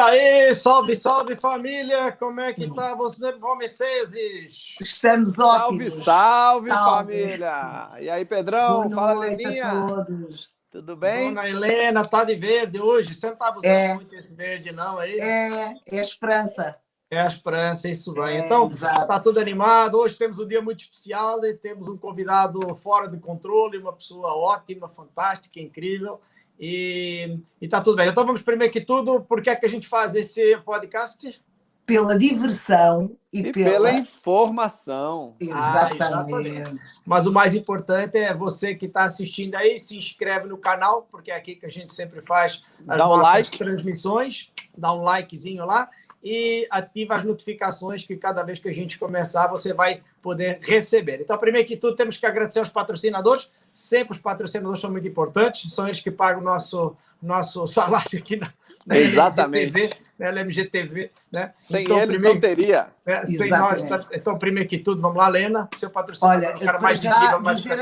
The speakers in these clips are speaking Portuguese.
aí, salve, salve família, como é que tá vocês? Estamos ótimos. Salve, família! E aí, Pedrão, Boa fala, noite Leninha. a todos. Tudo bem? Dona Helena, tá de verde hoje, você não tá usando muito esse verde não aí? É a esperança. É a esperança, isso vai. Então, exato. tá tudo animado, hoje temos um dia muito especial, né? Temos um convidado fora de controle, uma pessoa ótima, fantástica, incrível, e tá tudo bem. Então vamos primeiro que tudo, por que é que a gente faz esse podcast? Pela diversão e pela informação. Exatamente. Mas o mais importante é você que está assistindo aí, se inscreve no canal, porque é aqui que a gente sempre faz as nossas transmissões, dá um likezinho lá e ativa as notificações que cada vez que a gente começar você vai poder receber. Então, primeiro que tudo, temos que agradecer aos patrocinadores. Sempre os patrocinadores são muito importantes, são eles que pagam o nosso salário aqui na LMGTV, né? Sem então, eles não teria. Sem nós. Então, primeiro que tudo, vamos lá, Lena, seu patrocinador. Olha, o cara mais incrível, mais dizer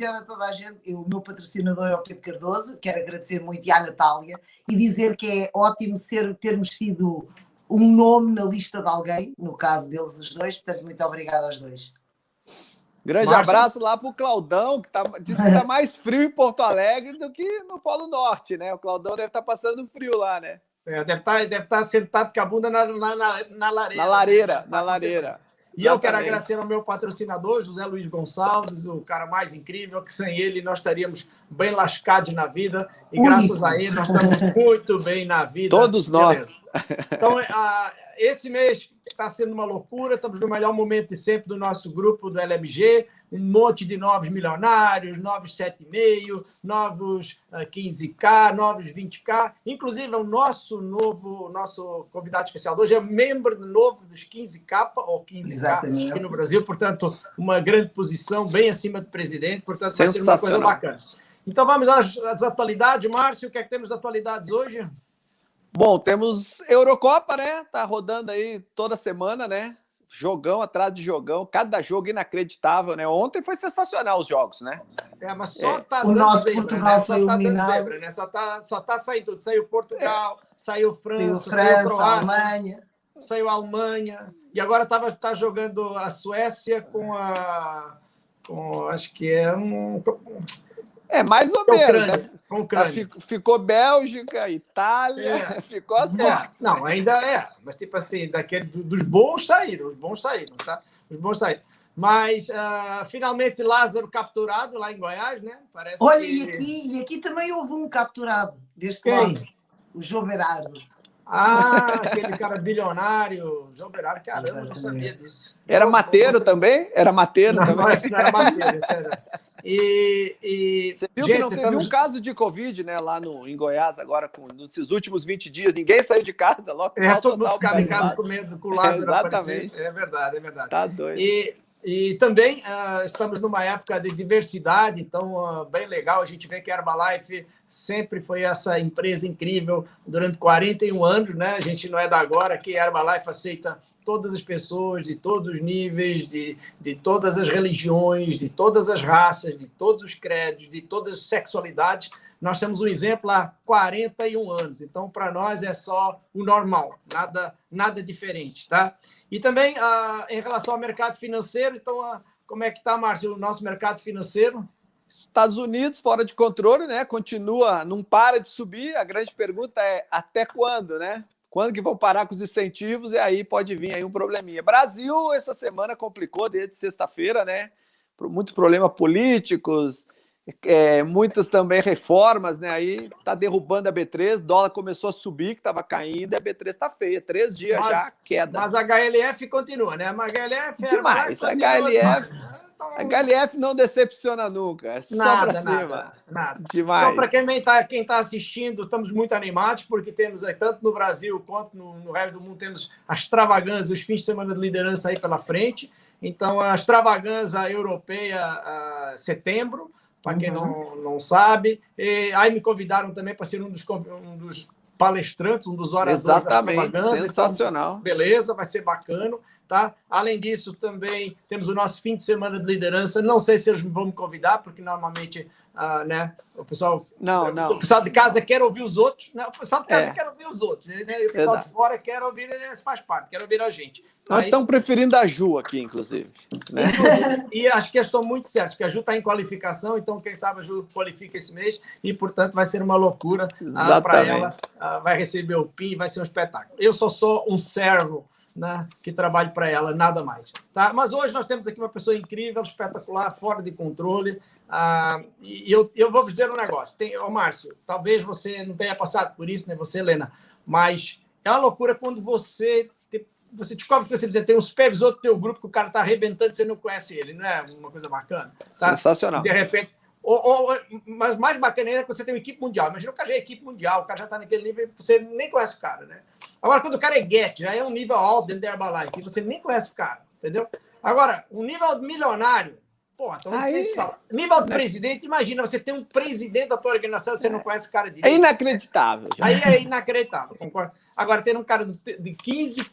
a toda a gente, o meu patrocinador é o Pedro Cardoso, quero agradecer muito, e à Natália, e dizer que é ótimo termos sido um nome na lista de alguém, no caso deles os dois, portanto, muito obrigado aos dois. Grande abraço lá para o Claudão, que diz que está mais frio em Porto Alegre do que no Polo Norte, né? O Claudão deve estar passando frio lá, né? Deve estar sentado com a bunda na lareira. Na lareira. E eu quero agradecer ao meu patrocinador, José Luiz Gonçalves, o cara mais incrível, que sem ele nós estaríamos bem lascados na vida. E graças a ele nós estamos muito bem na vida. Todos nós. Então, esse mês está sendo uma loucura, estamos no melhor momento de sempre do nosso grupo do LMG, um monte de novos milionários, novos 7,5, novos 15K, novos 20K, inclusive o nosso convidado especial hoje é membro novo dos 15K ou 15K Exatamente. Aqui no Brasil, portanto, uma grande posição, bem acima do presidente, portanto, vai ser uma coisa bacana. Então, vamos às atualidades. Márcio, o que é que temos de atualidades hoje? Bom, temos Eurocopa, né? Tá rodando aí toda semana, né? Jogão atrás de jogão, cada jogo inacreditável, né? Ontem foi sensacional os jogos, né? Mas só tá o nosso zebra, Portugal foi eliminado. Né? Só tá saindo tudo. Saiu Portugal, saiu França, saiu Croácia, Alemanha. Saiu a Alemanha. E agora tá jogando a Suécia com acho que é mais ou menos, né? Ucrânia. Ficou Bélgica, Itália, ficou as mortes. Não, né? Ainda é. Mas, tipo assim, dos bons saíram, tá? Os bons saíram. Mas, finalmente, Lázaro capturado lá em Goiás, né? Parece Olha, e aqui também houve um capturado deste lado. O João Berardo. Aquele cara bilionário. João Berardo, caramba, eu não sabia disso. Era mateiro também? Era mateiro também? Não era mateiro, Você viu que não teve um caso de Covid, né, lá em Goiás, agora, nesses últimos 20 dias, ninguém saiu de casa, logo todo mundo ficava em casa com medo com o Lázaro aparecesse. É verdade. Tá doido. E também estamos numa época de diversidade, então bem legal, a gente vê que a Herbalife sempre foi essa empresa incrível durante 41 anos, né? A gente não é da agora, que a Herbalife aceita todas as pessoas, de todos os níveis, de todas as religiões, de todas as raças, de todos os credos, de todas as sexualidades. Nós temos um exemplo há 41 anos, então para nós é só o normal, nada diferente, tá? E também em relação ao mercado financeiro, então como é que está, Márcio, o nosso mercado financeiro? Estados Unidos fora de controle, né? Continua, não para de subir. A grande pergunta é até quando, né? Quando que vão parar com os incentivos? E aí pode vir aí um probleminha. Brasil, essa semana complicou desde sexta-feira, né? Muitos problemas políticos, muitas também reformas, né? Aí tá derrubando a B3, dólar começou a subir, que estava caindo, e a B3 está feia. 3 dias já queda. Mas a HLF continua, né? A HLF demais. A HLF não decepciona nunca. É só para cima. Nada. Demais. Então, para quem tá assistindo, estamos muito animados, porque temos, tanto no Brasil quanto no resto do mundo, temos as extravagâncias, os fins de semana de liderança aí pela frente. Então, a extravagância europeia, setembro, para quem não sabe. E aí me convidaram também para ser um dos palestrantes, um dos oradores da extravagância. Sensacional. Então, beleza, vai ser bacana. Tá? Além disso, também temos o nosso fim de semana de liderança. Não sei se eles vão me convidar, porque normalmente né, o pessoal de casa quer ouvir os outros. Né? O pessoal de casa quer ouvir os outros. Né? E o pessoal de fora quer ouvir, faz parte, quer ouvir a gente. Nós estamos preferindo a Ju aqui, inclusive. Né? E acho que estou muito certo, porque a Ju está em qualificação, então quem sabe a Ju qualifica esse mês e, portanto, vai ser uma loucura para ela. Vai receber o PIN, vai ser um espetáculo. Eu só sou um servo, né, que trabalho para ela, nada mais. Tá? Mas hoje nós temos aqui uma pessoa incrível, espetacular, fora de controle. E eu vou vos dizer um negócio. Márcio, talvez você não tenha passado por isso, né, você, Helena, mas é uma loucura quando você descobre que você tem um supervisor do teu grupo que o cara está arrebentando e você não conhece ele. Não é uma coisa bacana? Tá? Sensacional. De repente... Mas mais bacana ainda é que você tem uma equipe mundial. Imagina o cara já é equipe mundial, o cara já está naquele nível e você nem conhece o cara, né? Agora, quando o cara é get, já é um nível alto dentro da Herbalife, e você nem conhece o cara, entendeu? Agora, um nível milionário, porra, então você nem se fala. Nível de presidente, imagina, você tem um presidente da tua organização e você não conhece o cara direito. É inacreditável. Aí é inacreditável, concordo. Agora, ter um cara de 15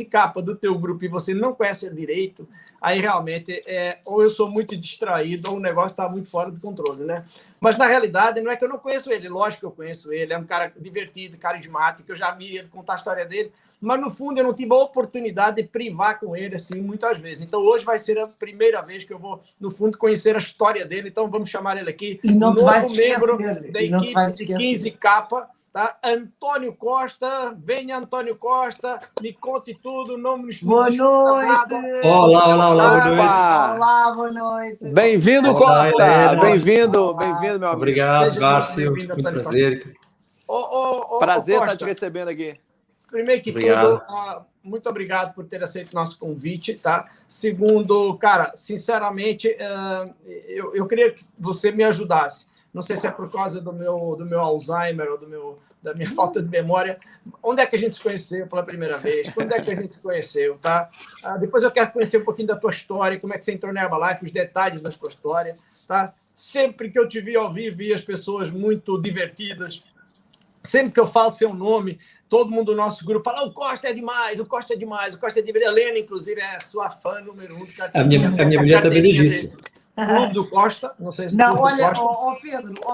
capas do teu grupo e você não conhece ele direito, aí realmente ou eu sou muito distraído ou o negócio está muito fora do controle, né? Mas, na realidade, não é que eu não conheço ele. Lógico que eu conheço ele. É um cara divertido, carismático, eu já vi ele contar a história dele, mas, no fundo, eu não tive a oportunidade de privar com ele, assim, muitas vezes. Então, hoje vai ser a primeira vez que eu vou, no fundo, conhecer a história dele. Então, vamos chamar ele aqui. E não te vais membro esquecer. da equipe de 15 capa. Tá? Antônio Costa, venha Antônio Costa, me conte tudo, não me boa noite. Nada. Olá, boa noite. Olá, boa noite. Bem-vindo, Costa. Bem-vindo, meu amigo. Obrigado, Márcio. Muito prazer. Prazer estar te recebendo aqui. Primeiro que tudo, muito obrigado por ter aceito o nosso convite, tá? Segundo, cara, sinceramente, eu queria que você me ajudasse. Não sei se é por causa do meu Alzheimer ou da minha falta de memória. Onde é que a gente se conheceu pela primeira vez? Quando é que a gente se conheceu, tá? Depois eu quero conhecer um pouquinho da tua história, como é que você entrou na Herbalife, os detalhes da tua história, tá? Sempre que eu te vi ao vivo, vi as pessoas muito divertidas. Sempre que eu falo seu nome, todo mundo do nosso grupo fala: o Costa é demais, o Costa é demais, o Costa é divertido. A Helena, inclusive, é sua fã número 1. A minha mulher também diz isso. Clube do Costa, não sei se... Não, olha,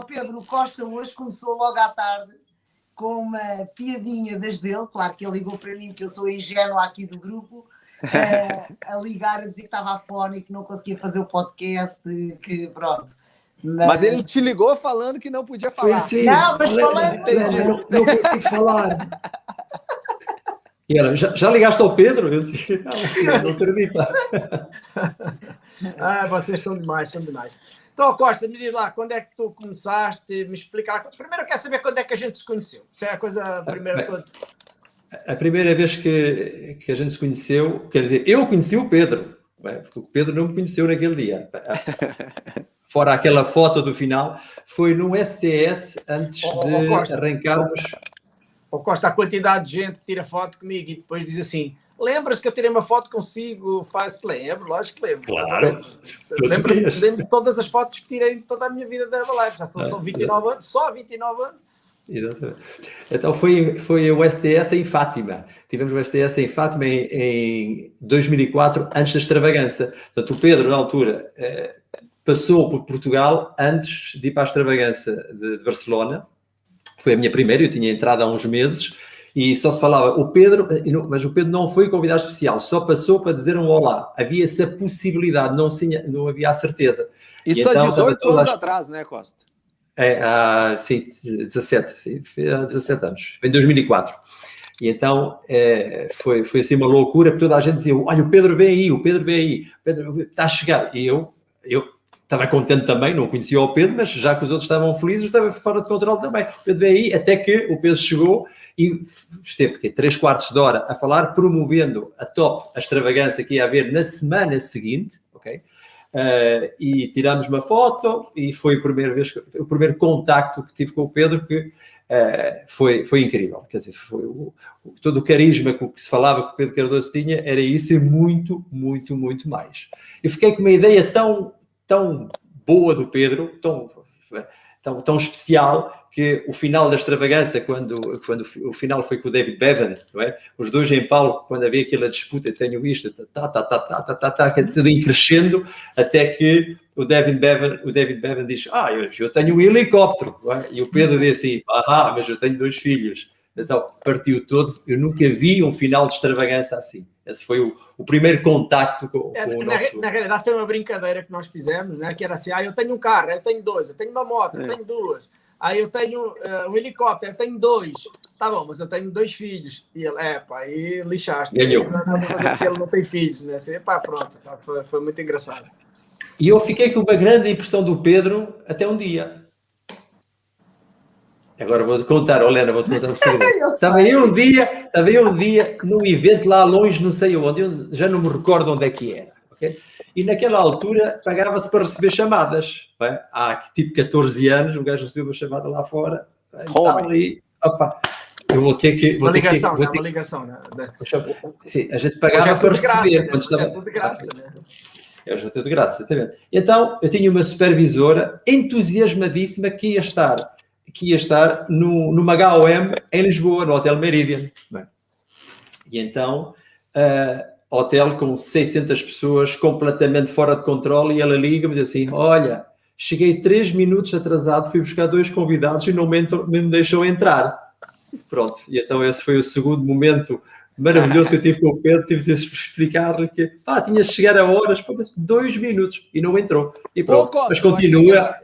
Pedro, o Costa hoje começou logo à tarde com uma piadinha das dele, claro que ele ligou para mim, que eu sou ingênua aqui do grupo, a ligar, a dizer que estava afónico e que não conseguia fazer o podcast, que pronto. Mas ele te ligou falando que não podia falar. Foi assim. Não, mas falando... Não consigo falar. E ela, já ligaste ao Pedro? Eu disse, não acredito. Vocês são demais, são demais. Então, Costa, me diz lá, quando é que tu começaste, me explicar. Primeiro eu quero saber quando é que a gente se conheceu. Isso é a coisa primeira. A primeira vez que a gente se conheceu, quer dizer, eu conheci o Pedro, porque o Pedro não me conheceu naquele dia. Fora aquela foto do final, foi no STS antes de arrancarmos... Costa, a quantidade de gente que tira foto comigo e depois diz assim: lembras que eu tirei uma foto consigo? Lembro, lógico que lembro. Claro. Lembro de todas as fotos que tirei em toda a minha vida da Herbalife. Já são 29 anos, só 29 anos. Exatamente. Então foi o STS em Fátima. Tivemos o STS em Fátima em 2004, antes da extravagância. Portanto, o Pedro, na altura, passou por Portugal antes de ir para a extravagância de Barcelona. Foi a minha primeira, eu tinha entrado há uns meses e só se falava o Pedro, mas o Pedro não foi convidado especial, só passou para dizer um olá. Havia essa possibilidade, não havia a certeza. Isso há 18 anos atrás, né, Costa? Sim, 17, sim, há 17 anos, foi em 2004. E então foi assim uma loucura, porque toda a gente dizia: olha, o Pedro vem aí, o Pedro está a chegar. E eu estava contente também, não conhecia o Pedro, mas já que os outros estavam felizes, estava fora de controle também. O Pedro veio aí, até que o Pedro chegou e esteve 3/4 de hora a falar, promovendo a extravagância que ia haver na semana seguinte, ok? E tirámos uma foto e foi o primeiro contacto que tive com o Pedro, que foi incrível. Quer dizer, foi todo o carisma que se falava que o Pedro Cardoso tinha, era isso e muito, muito, muito mais. Eu fiquei com uma ideia tão boa do Pedro, tão especial que o final da extravagância, quando o final foi com o David Bevan, não é? Os dois em palco, quando havia aquela disputa, eu tenho isto, tudo em crescendo, até que o David Bevan diz, eu tenho um helicóptero, não é? E o Pedro diz assim, mas eu tenho 2 filhos. Então, partiu todo. Eu nunca vi um final de extravagância assim. Esse foi o primeiro contacto com o nosso... Na realidade, foi uma brincadeira que nós fizemos, né? Que era assim, eu tenho um carro, eu tenho 2, eu tenho uma moto, eu tenho 2. Aí eu tenho um helicóptero, eu tenho 2. Tá bom, mas eu tenho 2 filhos. E ele, aí lixaste. Ganhou. Porque ele não tem filhos, né? Assim, pronto. Foi muito engraçado. E eu fiquei com uma grande impressão do Pedro até um dia. Agora vou-te contar, Helena, vou-te contar um segredo. Estava eu um dia num evento lá longe, não sei onde, eu já não me recordo onde é que era. Okay? E naquela altura pagava-se para receber chamadas. É? Há tipo 14 anos, um gajo recebeu uma chamada lá fora. Eu vou ter que... Uma ligação. Né? Sim, a gente pagava para receber. Estava tudo de graça, né? Eu já estou de graça, exatamente. Então, eu tinha uma supervisora entusiasmadíssima que ia estar numa HOM em Lisboa, no Hotel Meridian. Bem, e então, hotel com 600 pessoas, completamente fora de controle, e ela liga-me e diz assim, olha, cheguei 3 minutos atrasado, fui buscar 2 convidados e não me deixou entrar. Pronto, e então esse foi o segundo momento maravilhoso que eu tive com o Pedro, tive de explicar-lhe que tinha de chegar a horas, 2 minutos, e não entrou. E pronto, mas continua.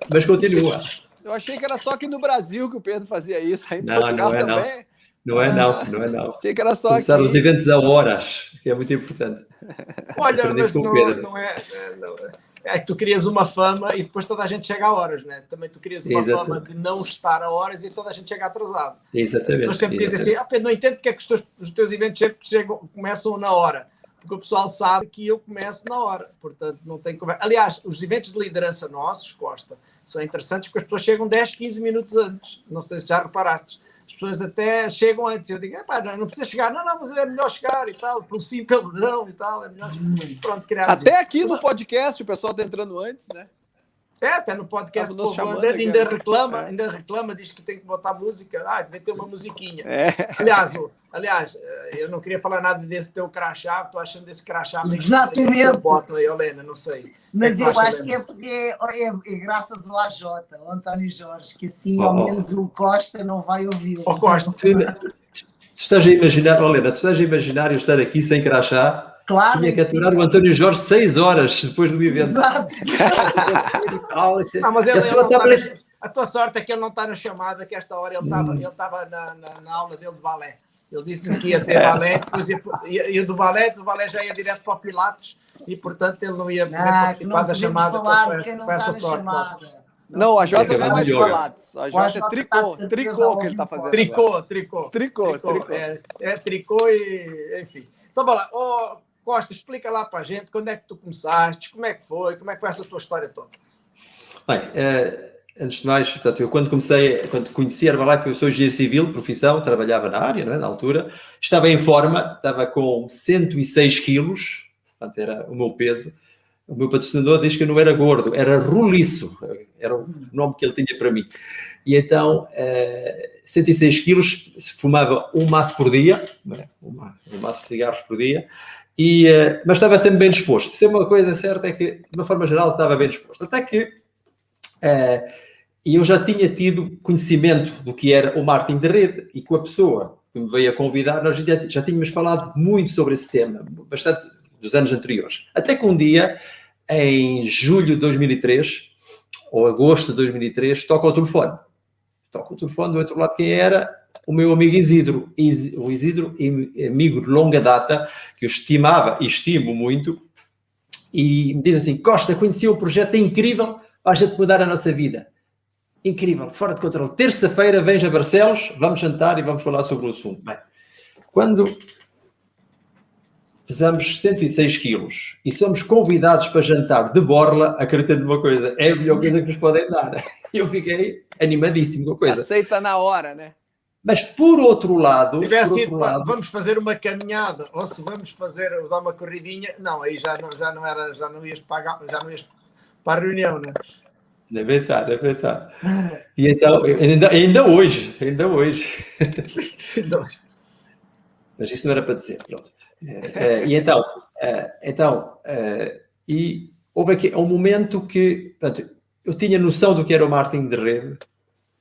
Eu achei que era só aqui no Brasil que o Pedro fazia isso. Aí não é também. Não é não. Achei que era só começar aqui. Os eventos a horas, que é muito importante. Olha, mas não é... É que tu crias uma fama e depois toda a gente chega a horas, né? Também tu crias uma fama de não estar a horas e toda a gente chega atrasado. Exatamente. As pessoas sempre dizem assim, Pedro, não entendo porque é que os teus eventos sempre começam na hora. Porque o pessoal sabe que eu começo na hora. Portanto, não tem conversa. Aliás, os eventos de liderança nossos, Costa, são interessantes porque as pessoas chegam 10, 15 minutos antes. Não sei se já reparaste. As pessoas até chegam antes. Eu digo, não precisa chegar. Não, mas é melhor chegar e tal. Pelo sim, pelo não e tal. É melhor... Pronto, criamos até isso. Aqui no podcast o pessoal está entrando antes, né? Até no podcast o povo ainda reclama, diz que tem que botar música. Deve ter uma musiquinha. Aliás, eu não queria falar nada desse teu crachá, estou achando desse crachá. Exatamente. Botam aí, Helena, não sei. Mas eu acho que é porque é graças ao AJ, ao António Jorge, que assim ao menos o Costa não vai ouvir. Costa. Tu estás a imaginar, Helena, eu estar aqui sem crachá? Claro, tinha que aturar o António Jorge 6 horas depois do evento. Exato. Mas a tua sorte é que ele não está na chamada, que esta hora ele estava na aula dele de balé. Ele disse-me que ia ter balé, depois ia do balé já ia direto para o Pilates e, portanto, ele não ia poder participar da chamada com essa sorte. Não, a Jota não é Pilates. A Jota é tricô que ele está fazendo. Tricô. É tricô e, enfim. Então, bora lá. Costa, explica lá para a gente quando é que tu começaste, como é que foi essa tua história toda? Bem, antes de mais, portanto, eu quando conheci a Herbalife, eu sou engenheiro civil, profissão, trabalhava na área, não é, na altura, estava em forma, estava com 106 quilos, portanto era o meu peso. O meu patrocinador diz que eu não era gordo, era roliço, era o nome que ele tinha para mim. E então, 106 quilos, fumava um maço por dia, não é? um maço de cigarros por dia, mas estava sempre bem disposto. Sempre uma coisa certa é que, de uma forma geral, estava bem disposto. Até que eu já tinha tido conhecimento do que era o marketing de rede e com a pessoa que me veio a convidar, nós já tínhamos falado muito sobre esse tema, bastante dos anos anteriores. Até que um dia, em julho de 2003, ou agosto de 2003, toca o telefone. Do outro lado, quem era? O meu amigo Isidro. O Isidro, amigo de longa data, que eu estimava e estimo muito, e me diz assim, Costa, conheci um projeto incrível para a gente mudar a nossa vida. Incrível, fora de controle. Terça-feira, vens a Barcelos, vamos jantar e vamos falar sobre o assunto. Bem, quando pesamos 106 quilos e somos convidados para jantar de borla, acredita numa coisa, é a melhor coisa que nos podem dar. Eu fiquei animadíssimo com a coisa. Aceita na hora, né? Mas por outro lado... vamos fazer uma caminhada, ou se vamos dar uma corridinha, não, aí já não ias para a reunião, né? Nem pensar, nem pensar. E então, ainda hoje. Mas isso não era para dizer, pronto. E houve aqui um momento que, portanto, eu tinha noção do que era o marketing de rede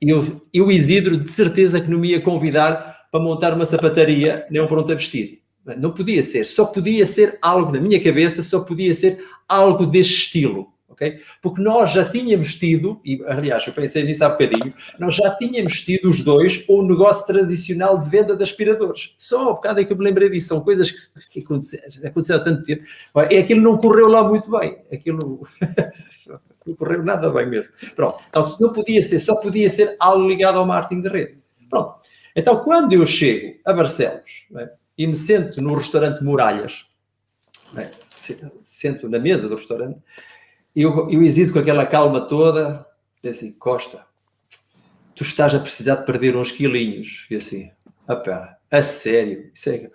e o Isidro de certeza que não me ia convidar para montar uma sapataria nem um pronto a vestir. Não podia ser, só podia ser algo, na minha cabeça, só podia ser algo deste estilo. Okay? Porque nós já tínhamos tido, e aliás eu pensei nisso há bocadinho, nós já tínhamos tido os dois um negócio tradicional de venda de aspiradores. Só há bocado é que eu me lembrei disso, são coisas que aconteceram há tanto tempo. Aquilo não correu lá muito bem, aquilo não correu nada bem mesmo. Pronto, então não podia ser, só podia ser algo ligado ao marketing de rede. Pronto, então quando eu chego a Barcelos, e me sento no restaurante Muralhas, sento na mesa do restaurante, e eu hesito com aquela calma toda, e assim, Costa, tu estás a precisar de perder uns quilinhos. E assim, opá, a sério? Isso é,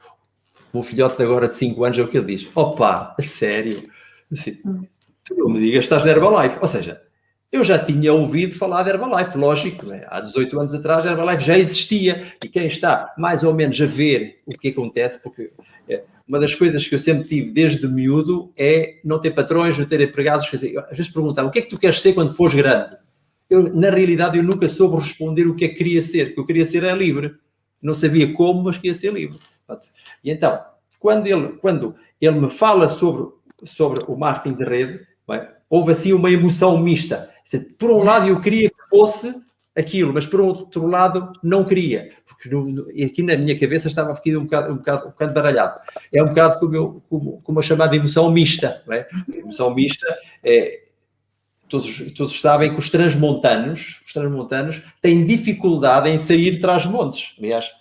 o meu filhote de agora de 5 anos é o que ele diz. Opa, a sério? Assim, tu não me digas que estás na Herbalife. Ou seja, eu já tinha ouvido falar de Herbalife, lógico, né? Há 18 anos atrás a Herbalife já existia, e quem está mais ou menos a ver o que acontece, porque uma das coisas que eu sempre tive desde miúdo é não ter patrões, não ter empregados, quer dizer, às vezes perguntavam, o que é que tu queres ser quando fores grande? Na realidade, eu nunca soube responder o que é que queria ser, porque eu queria ser livre, não sabia como, mas queria ser livre. E então, quando ele me fala sobre o marketing de rede, houve assim uma emoção mista. Por um lado eu queria que fosse aquilo, mas por outro lado não queria, porque aqui na minha cabeça estava aqui um bocado baralhado. É um bocado como a chamada emoção mista. Não é? A emoção mista é... Todos sabem que os transmontanos têm dificuldade em sair trás-montes, aliás.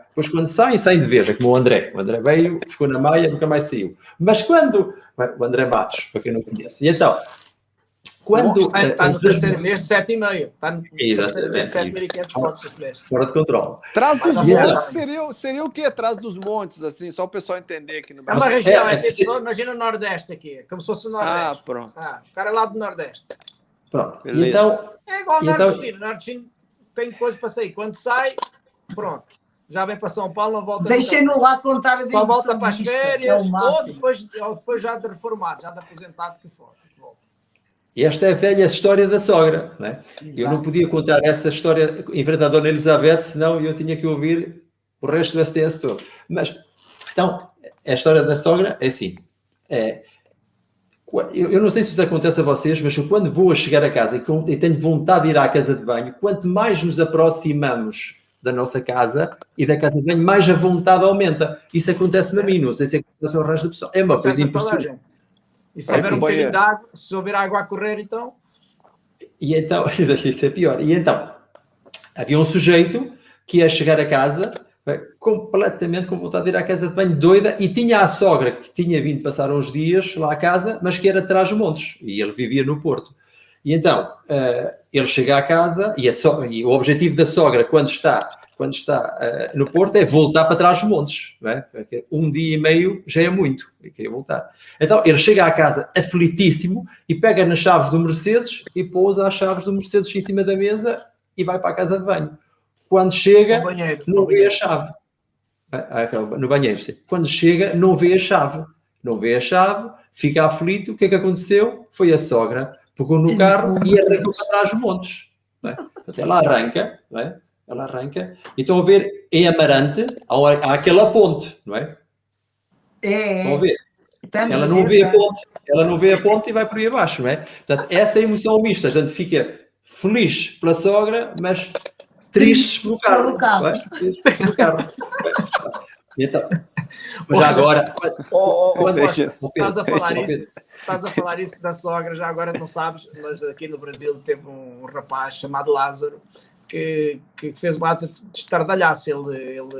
Depois quando saem de vez, é como o André. O André veio, ficou na Maia, nunca mais saiu. Mas quando... O André Matos, para quem não conhece. E então... Está no terceiro mês de 7,5. Está no terceiro mês de 7.500 pontos este mês. Fora de controle. Trás dos montes seria o quê? Trás dos montes, assim, só o pessoal entender aqui no Brasil. É uma região, imagina o Nordeste aqui, como se fosse o Nordeste. Ah, pronto. O cara é lá do Nordeste. Pronto. Então, é igual ao Nordestino. O Nordestino tem coisa para sair. Quando sai, pronto. Já vem para São Paulo, não volta. Deixem-no lá contar a só volta para as férias, ou depois já de reformado, já de aposentado que for. E esta é a velha história da sogra, não é? Eu não podia contar essa história em frente à Dona Elizabeth, senão eu tinha que ouvir o resto do STS todo. Mas, então, a história da sogra é assim. Eu não sei se isso acontece a vocês, mas eu, quando vou a chegar a casa e tenho vontade de ir à casa de banho, quanto mais nos aproximamos da nossa casa e da casa de banho, mais a vontade aumenta. Isso acontece-me a mim, não sei se acontece ao resto da pessoa. É uma coisa impressionante. E se houver um bocadinho de água, se houver água a correr, então... E então, isso é pior. E então, havia um sujeito que ia chegar a casa completamente com vontade de ir à casa de banho, doida, e tinha a sogra que tinha vindo passar uns dias lá à casa, mas que era de Trás-os-Montes, e ele vivia no Porto. E então, ele chega à casa, e o objetivo da sogra, quando está no Porto, é voltar para Trás-os-Montes. Não é? Um dia e meio já é muito, e queria voltar. Então, ele chega à casa aflitíssimo e pega nas chaves do Mercedes e pousa as chaves do Mercedes em cima da mesa e vai para a casa de banho. Quando chega, não vê a chave. No banheiro, sim. Quando chega, não vê a chave. Não vê a chave, fica aflito. O que é que aconteceu? Foi a sogra, pegou no carro e arrancou para Trás-os-Montes. Ela arranca, não é? Ela arranca. E estão a ver, em Amarante, há aquela ponte, não é? Estão a ver? Ela não vê a ponte e vai por aí abaixo, não é? Portanto, essa é a emoção mista. A gente fica feliz pela sogra, mas tristes pelo carro. Então, mas agora... Estás a falar isso da sogra, já agora não sabes, mas aqui no Brasil teve um rapaz chamado Lázaro que fez uma ata de estardalhaço. Ele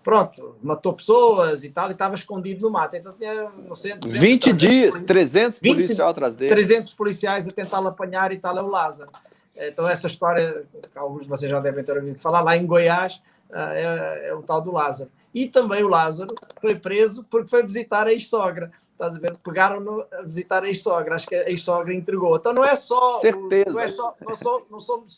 pronto, matou pessoas e tal, e estava escondido no mato. Então tinha, não sei... 20 dias, 300 policiais atrás dele. 300 policiais a tentá-lo apanhar e tal, é o Lázaro. Então essa história, alguns de vocês já devem ter ouvido falar, lá em Goiás, é o tal do Lázaro. E também o Lázaro foi preso porque foi visitar a ex-sogra. estás a ver? Pegaram-no a visitar a ex-sogra, acho que a ex-sogra entregou. Então não é só... Certeza.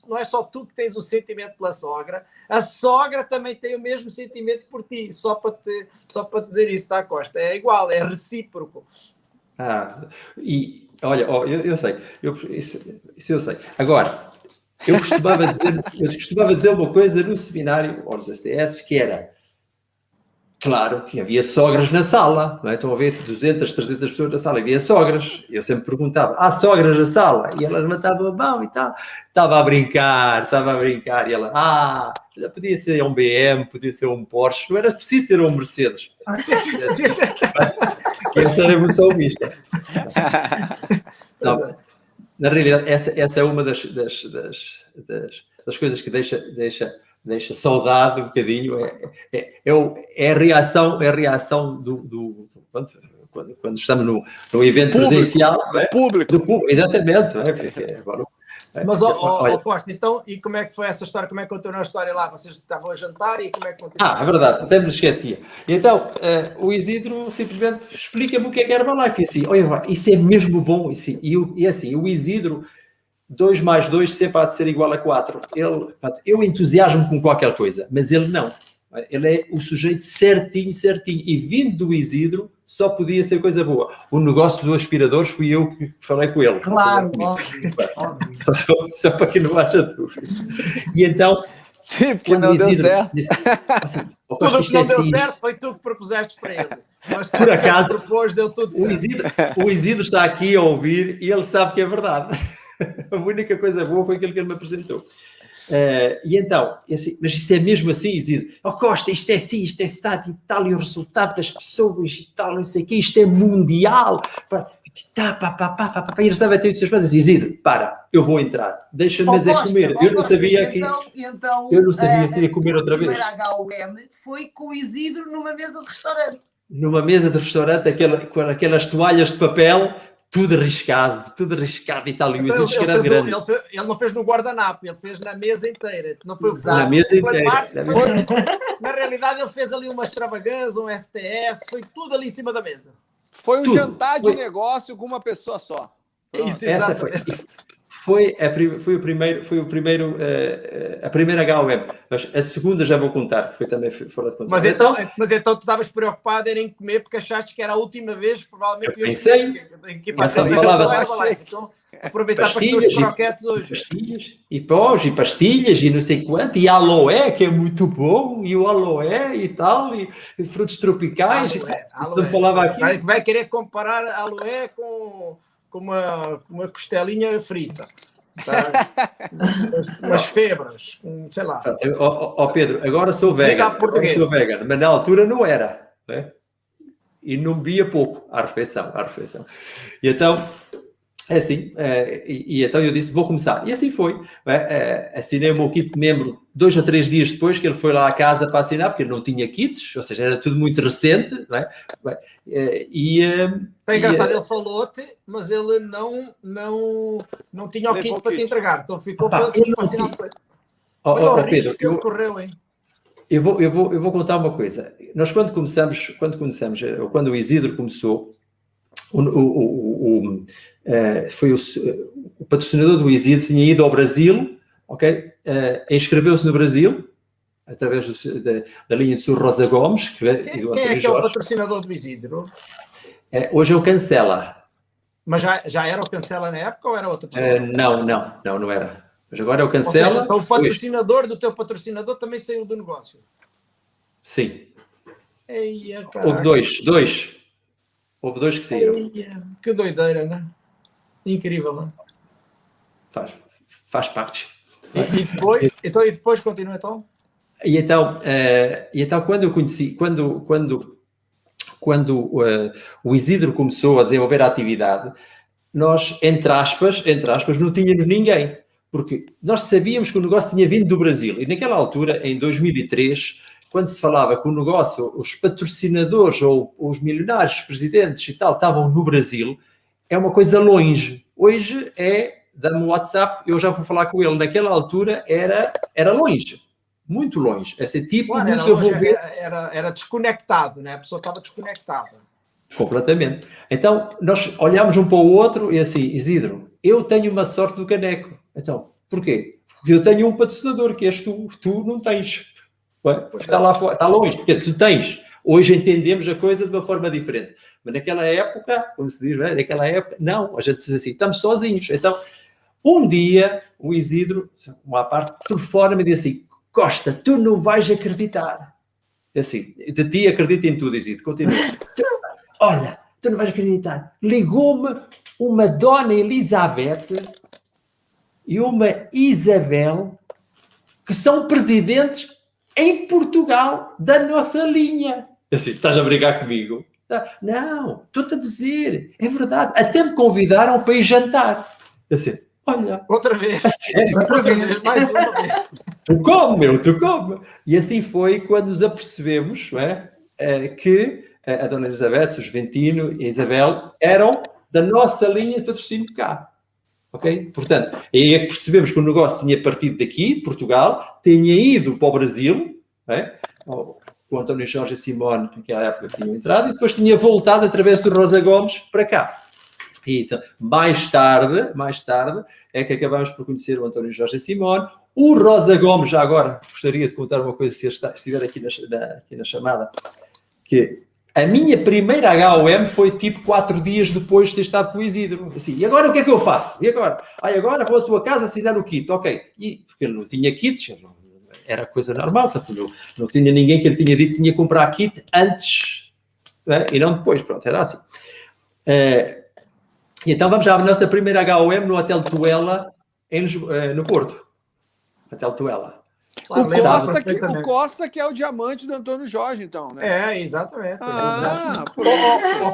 Não é só tu que tens o sentimento pela sogra, a sogra também tem o mesmo sentimento por ti, só para dizer isso, tá, Costa? É igual, é recíproco. E olha, eu sei, isso eu sei. Agora, eu costumava dizer uma coisa no seminário, ou nos STS, que era, claro, que havia sogras na sala, não é? Estão a ver 200, 300 pessoas na sala, havia sogras. Eu sempre perguntava, há sogras na sala? E elas levantavam a mão e tal. Estava a brincar, e ela, podia ser um BM, podia ser um Porsche, não era preciso ser um Mercedes. Essa era a emoção mista. Não, na realidade, essa é uma das coisas que deixa saudade um bocadinho. É a reação quando estamos no evento público, presencial. do público. Exatamente. Não é? Agora, mas, Costa, então, e como é que foi essa história? Como é que continuou a história lá? Vocês estavam a jantar e como é que continuou? É verdade, até me esquecia. Então, o Isidro simplesmente explica-me o que é Herbalife. E assim, olha, isso é mesmo bom. E assim, o Isidro, 2 mais 2 sempre há de ser igual a 4. Eu entusiasmo com qualquer coisa, mas ele não. Ele é o sujeito certinho. E vindo do Isidro, só podia ser coisa boa. O negócio dos aspiradores fui eu que falei com ele. Claro, óbvio. Só para que não haja dúvida. E então... Sim, porque não deu certo. Assim, tudo que não deu certo foi tu que propuseste para ele. Mas por acaso, propôs, deu tudo certo. O Isidro está aqui a ouvir e ele sabe que é verdade. A única coisa boa foi aquilo que ele me apresentou. E então, assim, mas isso é mesmo assim, Isidro? Costa, isto é assim, isto é estado e tal, e o resultado das pessoas e tal, não sei o quê, isto é mundial. E ele estava a ter os seus pais, Isidro, eu vou entrar, deixa-me comer. Eu não sabia eu não sabia se ia comer outra vez. A primeira HUM foi com o Isidro numa mesa de restaurante. Numa mesa de restaurante, com aquelas toalhas de papel, tudo arriscado e tal. Então, ele não fez no guardanapo, ele fez na mesa inteira. Não foi na mesa inteira. Na realidade, ele fez ali uma extravagância, um STS, foi tudo ali em cima da mesa. Foi um jantar de negócio com uma pessoa só. Isso, essa foi o primeiro a primeira HUM. Mas a segunda já vou contar, foi também fora de conta. Mas então tu estavas preocupado em comer porque achaste que era a última vez, provavelmente. Eu pensei. Então, aproveitar para os croquetes hoje. Pastilhas e não sei quanto, e aloé, que é muito bom, e o aloé e tal, e frutos tropicais. Aloé. Falava aqui. Vai querer comparar aloé com uma costelinha frita. Tá? Umas febras, sei lá. Pedro, agora sou vegan, mas na altura não era, né? E não bebia pouco à refeição. E então, assim, então eu disse, vou começar. E assim foi. Assinei o meu kit de membro 2 a 3 dias depois que ele foi lá à casa para assinar, porque ele não tinha kits, ou seja, era tudo muito recente. Não é? É engraçado, ele falou-te, mas ele não tinha o kit para te entregar, então ficou para assinar depois. Pedro, que ele correu, hein? Eu vou contar uma coisa. Nós quando o Isidro começou, foi o patrocinador do Isidro tinha ido ao Brasil, ok? Inscreveu-se no Brasil através da linha de Sul Rosa Gomes. Quem é que é o patrocinador do Isidro? Hoje é o Cancela. Mas já era o Cancela na época ou era outra pessoa? Não era. Mas agora é o Cancela. Ou seja, então o patrocinador do teu patrocinador também saiu do negócio? Sim. Eia, houve dois. Houve 2 que saíram. Eia, que doideira, né? Incrível, não é? Faz parte. E depois continua então? E então quando eu conheci, quando o Isidro começou a desenvolver a atividade, nós, entre aspas, não tínhamos ninguém, porque nós sabíamos que o negócio tinha vindo do Brasil, e naquela altura, em 2003, quando se falava que o negócio, os patrocinadores ou os milionários, os presidentes e tal, estavam no Brasil, é uma coisa longe. Hoje dá-me o WhatsApp, eu já vou falar com ele. Naquela altura era longe, muito longe. Esse tipo nunca vou ver. Era desconectado, né? A pessoa estava desconectada. Completamente. Então, nós olhamos um para o outro e assim, Isidro, eu tenho uma sorte do caneco. Então, porquê? Porque eu tenho um patrocinador, que és tu. Tu não tens. Está lá fora, está longe. Porque tu tens. Hoje entendemos a coisa de uma forma diferente. Mas naquela época, como se diz, naquela época, não. A gente diz assim, estamos sozinhos. Então, um dia, o Isidro, uma parte, telefona-me e diz assim, Costa, tu não vais acreditar. Assim, de ti acredito em tudo, Isidro. Continua. Olha, tu não vais acreditar. Ligou-me uma dona Elizabeth e uma Isabel, que são presidentes em Portugal da nossa linha. Assim, estás a brigar comigo? Não, estou-te a dizer, é verdade. Até me convidaram para ir jantar. Assim, olha. Outra vez. Outra vez. Mais uma vez. Tu come. E assim foi quando nos apercebemos, não é, que a dona Elizabeth, o Juventino e a Isabel eram da nossa linha de patrocínio cá. Ok? Portanto, aí é que percebemos que o negócio tinha partido daqui, de Portugal, tinha ido para o Brasil, não é? O António Jorge e Simone, naquela época, tinham entrado, e depois tinha voltado através do Rosa Gomes para cá. E então, mais tarde, é que acabamos por conhecer o António Jorge e Simone. O Rosa Gomes, já agora, gostaria de contar uma coisa, se estiver aqui na chamada, que a minha primeira HOM foi tipo 4 dias depois de ter estado com o Isidro. Assim, e agora o que é que eu faço? E agora? Agora vou à tua casa assinar o kit. Ok. Porque ele não tinha kits, era coisa normal, portanto, não tinha ninguém que ele tinha dito que tinha que comprar kit antes, né? E não depois. Pronto, era assim. E então vamos à nossa primeira HOM no Hotel Tuela, no Porto. Hotel Tuela. Claro, o Costa que é o diamante do Antônio Jorge, então, né? Exatamente.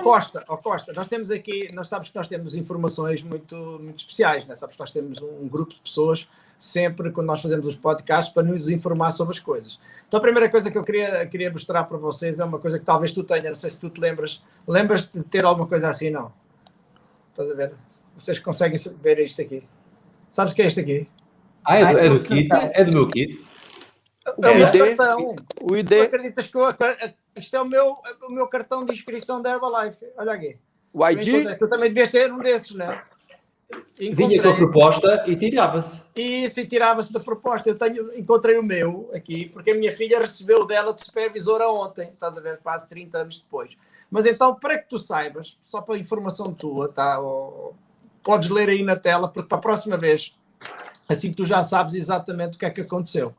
Costa, nós temos aqui, nós sabes que nós temos informações muito especiais, né? Sabes que nós temos um grupo de pessoas sempre quando nós fazemos os podcasts para nos informar sobre as coisas. Então a primeira coisa que eu queria mostrar para vocês é uma coisa que talvez tu tenhas, não sei se tu te lembras de ter alguma coisa assim, não? Estás a ver? Vocês conseguem ver isto aqui? Sabes o que é isto aqui? É do kit? É do meu kit? É o meu cartão. O ID. Tu acreditas que isto é o meu cartão de inscrição da Herbalife? Olha aqui. O ID? Tu também devias ter um desses, não é? Vinha com a proposta e tirava-se. Isso, e tirava-se da proposta. Encontrei o meu aqui, porque a minha filha recebeu dela de supervisora ontem. Estás a ver? Quase 30 anos depois. Mas então, para que tu saibas, só para informação tua, tá? Podes ler aí na tela, porque para a próxima vez, assim que tu já sabes exatamente o que é que aconteceu.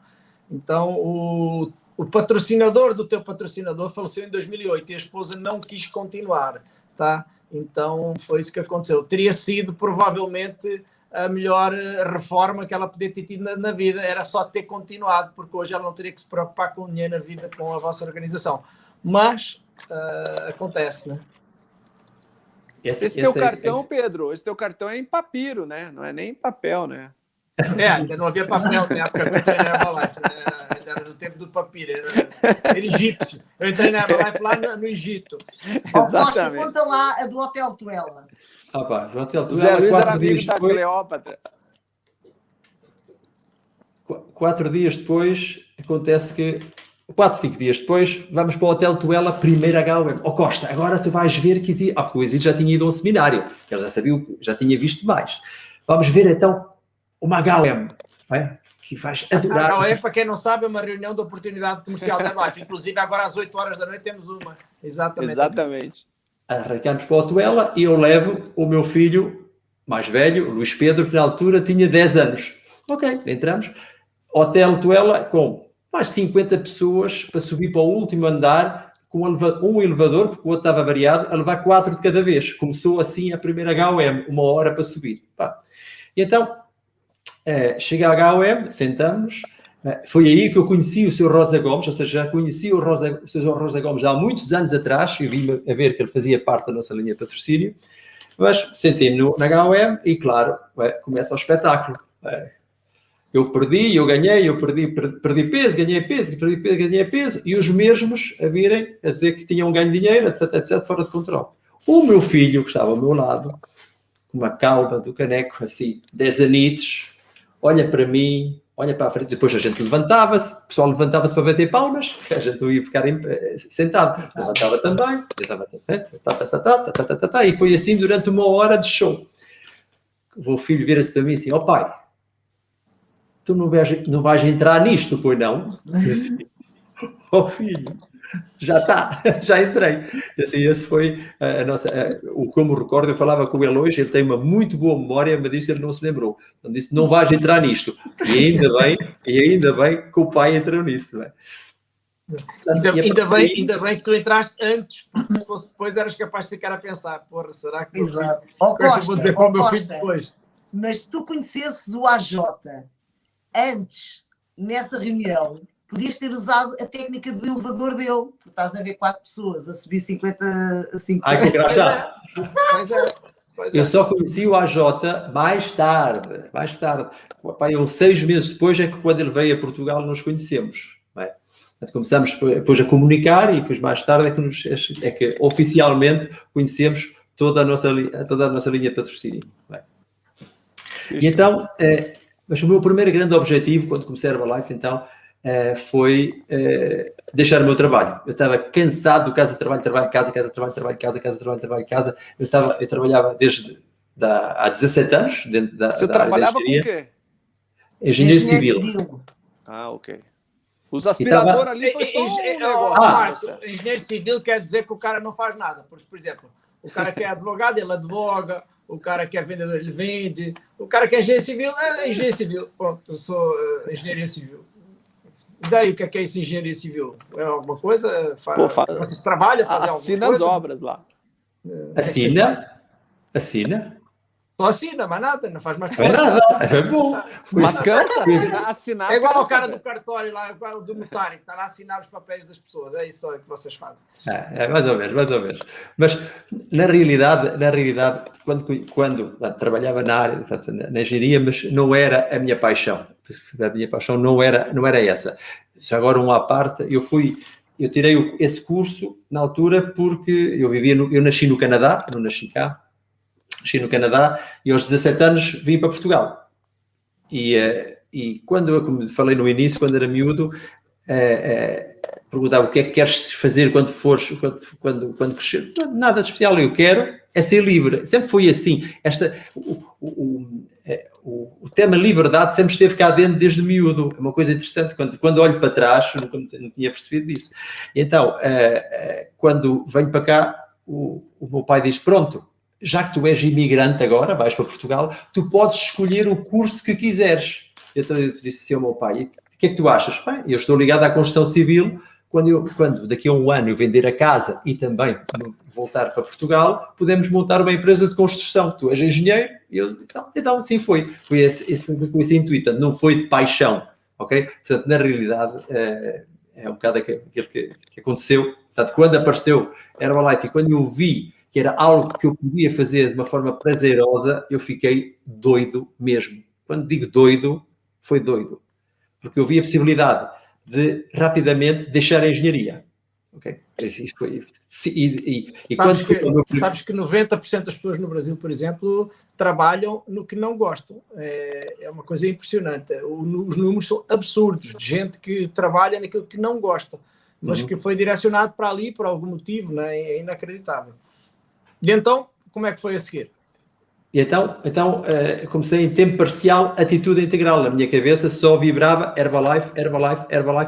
Então, o patrocinador do teu patrocinador faleceu em 2008 e a esposa não quis continuar, tá? Então, foi isso que aconteceu. Teria sido, provavelmente, a melhor reforma que ela podia ter tido na vida. Era só ter continuado, porque hoje ela não teria que se preocupar com dinheiro na vida com a vossa organização. Mas acontece, né? Esse teu cartão, Pedro, esse teu cartão é em papiro, né? Não é nem em papel, né? Ainda não havia papel na época que eu entrei na Herbalife. Era do tempo do papiro, era egípcio. Eu entrei na Herbalife lá no Egito. Costa, conta lá a do Hotel Tuela. O Hotel Tuela, Zé Luís era amigo da Cleópatra. 4 dias depois, acontece que 4, 5 dias depois, vamos para o Hotel Tuela, primeira HOM. Costa, agora tu vais ver que existe. Porque o Isidro já tinha ido a um seminário. Ele já sabia, já tinha visto mais. Vamos ver então uma HOM, que vais adorar. A HOM, para quem não sabe, é uma reunião de oportunidade comercial da Herbalife. Inclusive, agora às 8 horas da noite temos uma. Exatamente. Arrancamos para o Tuela e eu levo o meu filho mais velho, Luís Pedro, que na altura tinha 10 anos. Ok, entramos. Hotel Tuela com mais 50 pessoas para subir para o último andar com um elevador, porque o outro estava variado, a levar 4 de cada vez. Começou assim a primeira HOM, 1 hora para subir. E então, chega a HOM, sentamos, foi aí que eu conheci o Sr. Rosa Gomes, ou seja, já conheci o Sr. Rosa Gomes há muitos anos atrás, e vim a ver que ele fazia parte da nossa linha de patrocínio, mas sentei-me na HOM e, claro, começa o espetáculo. Eu perdi, eu ganhei, eu perdi peso, ganhei peso, perdi peso, ganhei peso, e os mesmos a virem a dizer que tinham ganho dinheiro, etc, fora de controle. O meu filho, que estava ao meu lado, com uma calma do caneco, assim, 10 anitos, olha para mim, olha para a frente, depois a gente levantava-se, o pessoal levantava-se para bater palmas, a gente ia ficar sentado, levantava também, e foi assim durante 1 hora de show. O meu filho vira-se para mim assim, ó pai, tu não vais entrar nisto, pois não? Assim, ó filho, já está, já entrei. Assim, esse foi a nossa. O que eu me recordo, eu falava com ele hoje, ele tem uma muito boa memória, mas disso ele não se lembrou. Então disse: não vais entrar nisto. E ainda bem que o pai entrou nisso, não é? Portanto, ainda bem que tu entraste antes, porque se fosse depois eras capaz de ficar a pensar, porra, será que Exato. eu vou dizer para o meu filho depois? Mas se tu conhecesses o AJ antes, nessa reunião, podias ter usado a técnica do elevador dele, porque estás a ver 4 pessoas a subir 50. Ai, que engraçado. Pois é. Eu só conheci o AJ mais tarde. Pai, 6 meses depois é que quando ele veio a Portugal nós conhecemos. Não é? Começamos depois a comunicar e depois mais tarde é que oficialmente conhecemos toda a nossa linha de patrocínio. Não é? E então, mas o meu primeiro grande objetivo quando comecei a Herbalife, então, foi deixar o meu trabalho. Eu estava cansado do casa, trabalho, casa, trabalho, casa. Eu trabalhava desde há 17 anos dentro da Você trabalhava com o quê? Engenheiro civil. Ah, ok. Os aspiradores ali foi só um negócio. Engenheiro civil quer dizer que o cara não faz nada. Por exemplo, o cara que é advogado, ele advoga. O cara que é vendedor, ele vende. O cara que é engenheiro civil, é engenheiro civil. Pronto, eu sou engenharia civil. E daí, o que é esse engenharia civil? É alguma coisa? Vocês trabalham? Assina as obras lá. Assina. Só assina, mas nada, não faz mais coisa. Nada, é bom. Mas cansa, assinar. É igual ao cara do cartório lá, do notário, que está lá a assinar os papéis das pessoas. É isso que vocês fazem. Mais ou menos. Mas, na realidade quando trabalhava na área, na engenharia, mas não era a minha paixão. A minha paixão não era essa. Já agora, uma à parte, eu tirei esse curso na altura porque eu nasci no Canadá, não nasci cá. Nasci no Canadá e aos 17 anos vim para Portugal. E quando, como falei no início, quando era miúdo, perguntava o que é que queres fazer quando crescer. Nada de especial, eu quero é ser livre. Sempre foi assim. O tema liberdade sempre esteve cá dentro desde miúdo. É uma coisa interessante. Quando olho para trás, nunca tinha percebido isso. Então, quando venho para cá, o meu pai diz, pronto, já que tu és imigrante agora, vais para Portugal, tu podes escolher o curso que quiseres. Então eu disse assim ao meu pai, o que é que tu achas? Bem, eu estou ligado à construção civil, quando daqui a 1 ano eu vender a casa e também voltar para Portugal, podemos montar uma empresa de construção. Tu és engenheiro? Então assim foi. Foi com esse intuito, não foi de paixão, ok? Portanto, na realidade, é um bocado aquilo que aconteceu. Portanto, quando apareceu Herbalife e quando eu vi que era algo que eu podia fazer de uma forma prazerosa, eu fiquei doido mesmo. Quando digo doido, foi doido. Porque eu vi a possibilidade de rapidamente deixar a engenharia. Ok? Isso foi. Sabes que 90% das pessoas no Brasil, por exemplo, trabalham no que não gostam. É uma coisa impressionante. Os números são absurdos de gente que trabalha naquilo que não gosta, mas que foi direcionado para ali por algum motivo, né? É inacreditável. E então, como é que foi a seguir? Então comecei em tempo parcial, atitude integral. Na minha cabeça só vibrava Herbalife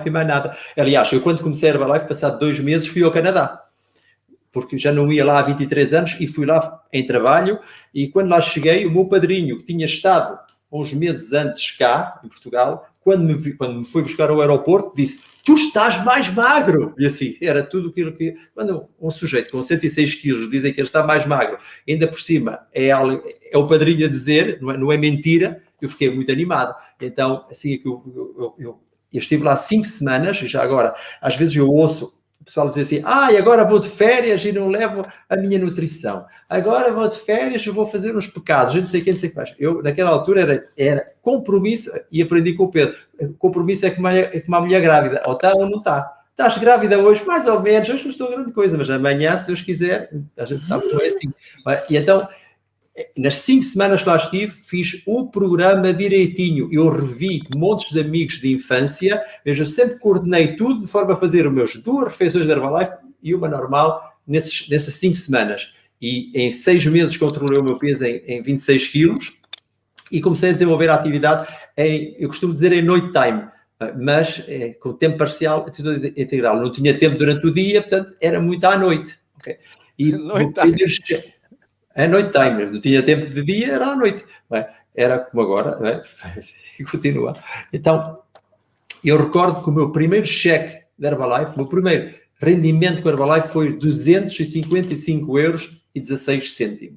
e mais nada. Aliás, eu quando comecei a Herbalife, passado 2 meses, fui ao Canadá. Porque já não ia lá há 23 anos e fui lá em trabalho. E quando lá cheguei, o meu padrinho, que tinha estado uns meses antes cá, em Portugal, quando me foi buscar ao aeroporto, disse, tu estás mais magro. E assim, era tudo aquilo que... Quando um sujeito com 106 quilos dizem que ele está mais magro, ainda por cima é o padrinho a dizer, não é mentira, eu fiquei muito animado. Então, assim, é que eu estive lá 5 semanas, e já agora, às vezes eu ouço o pessoal dizer assim, e agora vou de férias e não levo a minha nutrição. Agora vou de férias e vou fazer uns pecados. Eu não sei quem, não sei o que mais. Eu, naquela altura, era compromisso, e aprendi com o Pedro, compromisso é como uma mulher grávida. Ou está ou não está. Estás grávida hoje? Mais ou menos. Hoje não estou grande coisa, mas amanhã, se Deus quiser, a gente sabe que não é assim. E então, nas 5 semanas que lá estive, fiz o programa direitinho. Eu revi montes de amigos de infância, mas eu sempre coordenei tudo de forma a fazer os meus 2 refeições de Herbalife e uma normal nessas 5 semanas. E em 6 meses controlei o meu peso em 26 quilos e comecei a desenvolver a atividade eu costumo dizer em noite time, mas com tempo parcial, tudo integral. Não tinha tempo durante o dia, portanto, era muito à noite. Okay? E é noite time, não tinha tempo de dia, era à noite. Era como agora, e continua. Então, eu recordo que o meu primeiro cheque da Herbalife, o meu primeiro rendimento com a Herbalife foi 255,16 €.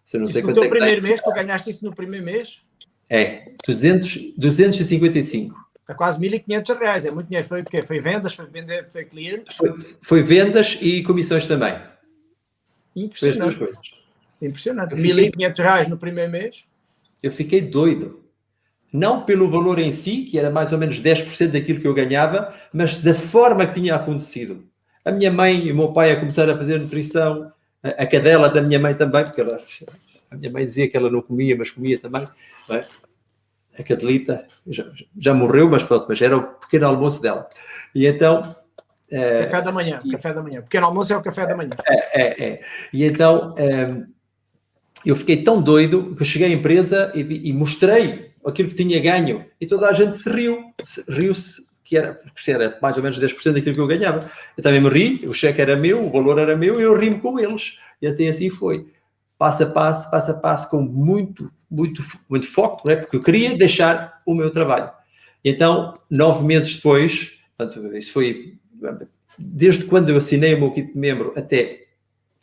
Você não sei isso no teu primeiro mês, tu ganhaste isso no primeiro mês? É, 255. É quase R$1.500, é muito dinheiro. Foi o quê? Foi vendas? Foi clientes? Foi vendas e comissões também. Impressionante. Foi as 2 coisas. Impressionante. R$1.500 no primeiro mês? Eu fiquei doido. Não pelo valor em si, que era mais ou menos 10% daquilo que eu ganhava, mas da forma que tinha acontecido. A minha mãe e o meu pai a começar a fazer nutrição, a cadela da minha mãe também, porque a minha mãe dizia que ela não comia, mas comia também. Não é? A Cadelita já morreu, mas pronto, mas era o pequeno almoço dela. E então... Café da manhã. Pequeno almoço é o café da manhã. E então... eu fiquei tão doido que eu cheguei à empresa e mostrei aquilo que tinha ganho e toda a gente se riu-se, que era mais ou menos 10% daquilo que eu ganhava. Eu também me ri, o cheque era meu, o valor era meu e eu ri-me com eles. E assim foi. Passo a passo, com muito foco, não é? Porque eu queria deixar o meu trabalho. E então, 9 meses depois, portanto, isso foi desde quando eu assinei o meu kit de membro até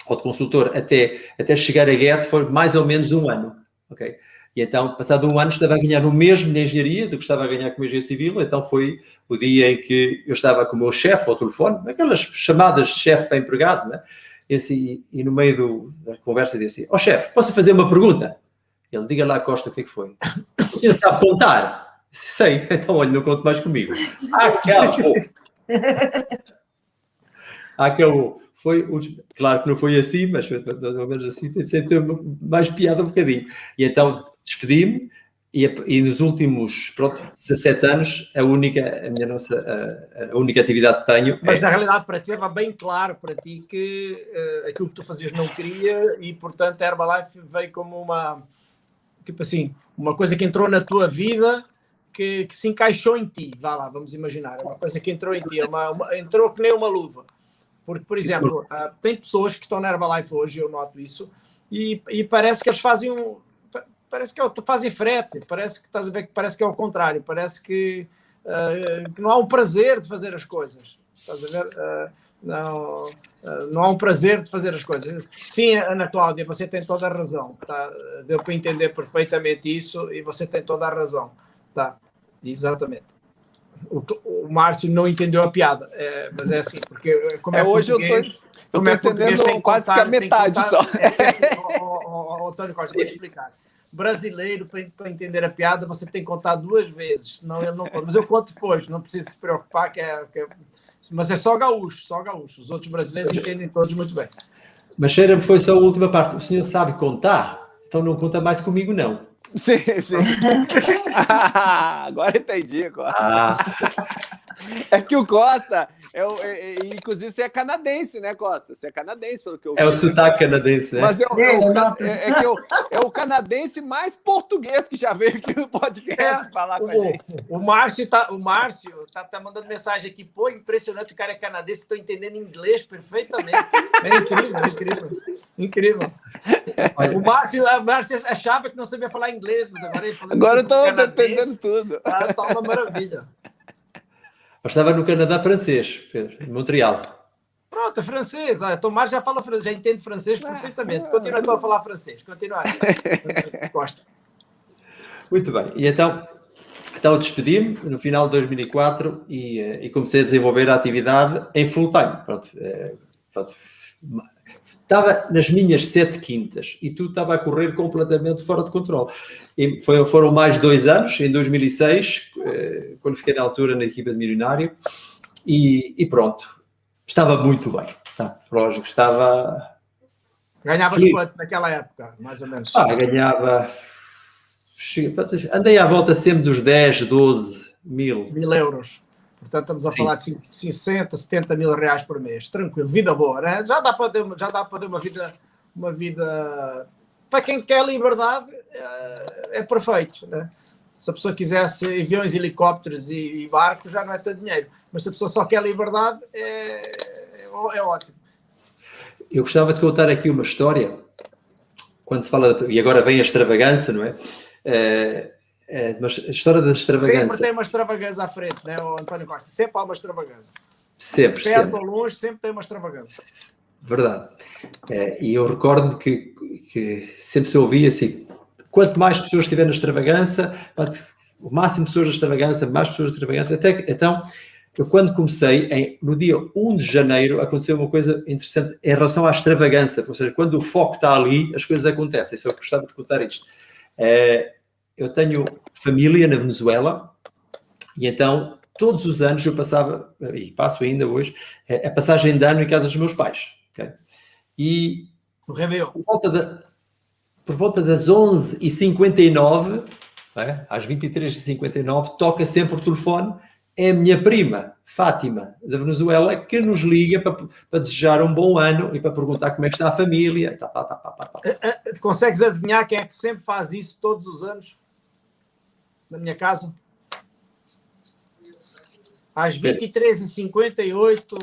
ou de consultor, até chegar a Get, foi mais ou menos 1 ano. Okay? E então, passado 1 ano, estava a ganhar o mesmo de engenharia do que estava a ganhar como engenheiro civil. Então, foi o dia em que eu estava com o meu chefe ao telefone, aquelas chamadas de chefe para empregado, né? E no meio da conversa, disse assim: chefe, posso fazer uma pergunta? Ele, diga lá, Costa, o que é que foi? O senhor sabe contar? Sei, então, olha, não conto mais comigo. Acabou. Claro que não foi assim, mas foi mais ou menos assim, sem ter mais piada um bocadinho. E então despedi-me e nos últimos 17 anos a única atividade que tenho. Mas na realidade para ti era bem claro para ti que aquilo que tu fazias não queria e portanto a Herbalife veio como uma coisa que entrou na tua vida que se encaixou em ti. Vá lá, vamos imaginar, é uma coisa que entrou em ti, entrou que nem uma luva. Porque, por exemplo, tem pessoas que estão na Herbalife hoje, eu noto isso, e parece que eles fazem fazem frete, parece que é o contrário, parece que não há um prazer de fazer as coisas. Estás a ver? Não há um prazer de fazer as coisas. Sim, Ana Cláudia, você tem toda a razão. Tá? Deu para entender perfeitamente isso e você tem toda a razão. Tá? Exatamente. O Márcio não entendeu a piada, mas é assim, porque como é hoje eu estou entendendo quase que a metade só. Antônio Costa, vou te explicar. Brasileiro, para entender a piada, você tem que contar 2 vezes, senão ele não conta. Mas eu conto depois, não precisa se preocupar, mas é só gaúcho. Os outros brasileiros entendem todos muito bem. Mas cheira-me foi só a última parte. O senhor sabe contar? Então não conta mais comigo, não. Sim. Agora entendi, Costa. É que o Costa, inclusive você é canadense, né, Costa? Você é canadense, pelo que eu vi. É o sotaque canadense, né? Mas é o canadense mais português que já veio aqui no podcast falar com a gente. O Márcio tá mandando mensagem aqui. Pô, impressionante, o cara é canadense, estou entendendo inglês perfeitamente. É incrível. O Márcio achava que não sabia falar inglês, mas agora eu estou entendendo tudo. Tá uma maravilha. Eu estava no Canadá francês, Pedro, em Montreal. Pronto, francês. Tomar já fala francês, já entende francês perfeitamente. Continua a falar francês. Continua. Costa. Muito bem. E então eu despedi-me no final de 2004 e comecei a desenvolver a atividade em full time. Estava nas minhas 7 quintas e tudo estava a correr completamente fora de controle. E foram mais 2 anos, em 2006, quando fiquei na altura na equipa de milionário, e pronto, estava muito bem, sabe? Lógico, estava Ganhavas Feliz. quanto naquela época, mais ou menos? Ganhava... Andei à volta sempre dos 10, 12 mil. 1.000 euros. Portanto, estamos a falar de 60, 70 mil reais por mês. Tranquilo, vida boa, né? Já dá para ter uma vida... Para quem quer liberdade, é perfeito, né? Se a pessoa quisesse aviões, helicópteros e barcos, já não é tanto dinheiro. Mas se a pessoa só quer liberdade, é ótimo. Eu gostava de contar aqui uma história, quando se fala, e agora vem a extravagância, não é? Mas a história da extravagância. Sempre tem uma extravagância à frente, né, António Costa? Sempre há uma extravagância. Sempre, perto sempre. ou longe, sempre tem uma extravagância. Verdade. E eu recordo-me que sempre se ouvia assim, quanto mais pessoas estiver na extravagância, o máximo de pessoas na extravagância, mais pessoas na extravagância. Então, eu quando comecei, no dia 1 de janeiro, aconteceu uma coisa interessante em relação à extravagância. Ou seja, quando o foco está ali, as coisas acontecem. Só gostava de contar isto. Eu tenho família na Venezuela e então todos os anos eu passava, e passo ainda hoje, a passagem de ano em casa dos meus pais. Okay? E no Réveillon. Por volta das 11h59, às 23h59, toca sempre o telefone. É a minha prima, Fátima, da Venezuela, que nos liga para desejar um bom ano e para perguntar como é que está a família. Consegues adivinhar quem é que sempre faz isso todos os anos? Na minha casa? Às 23h58,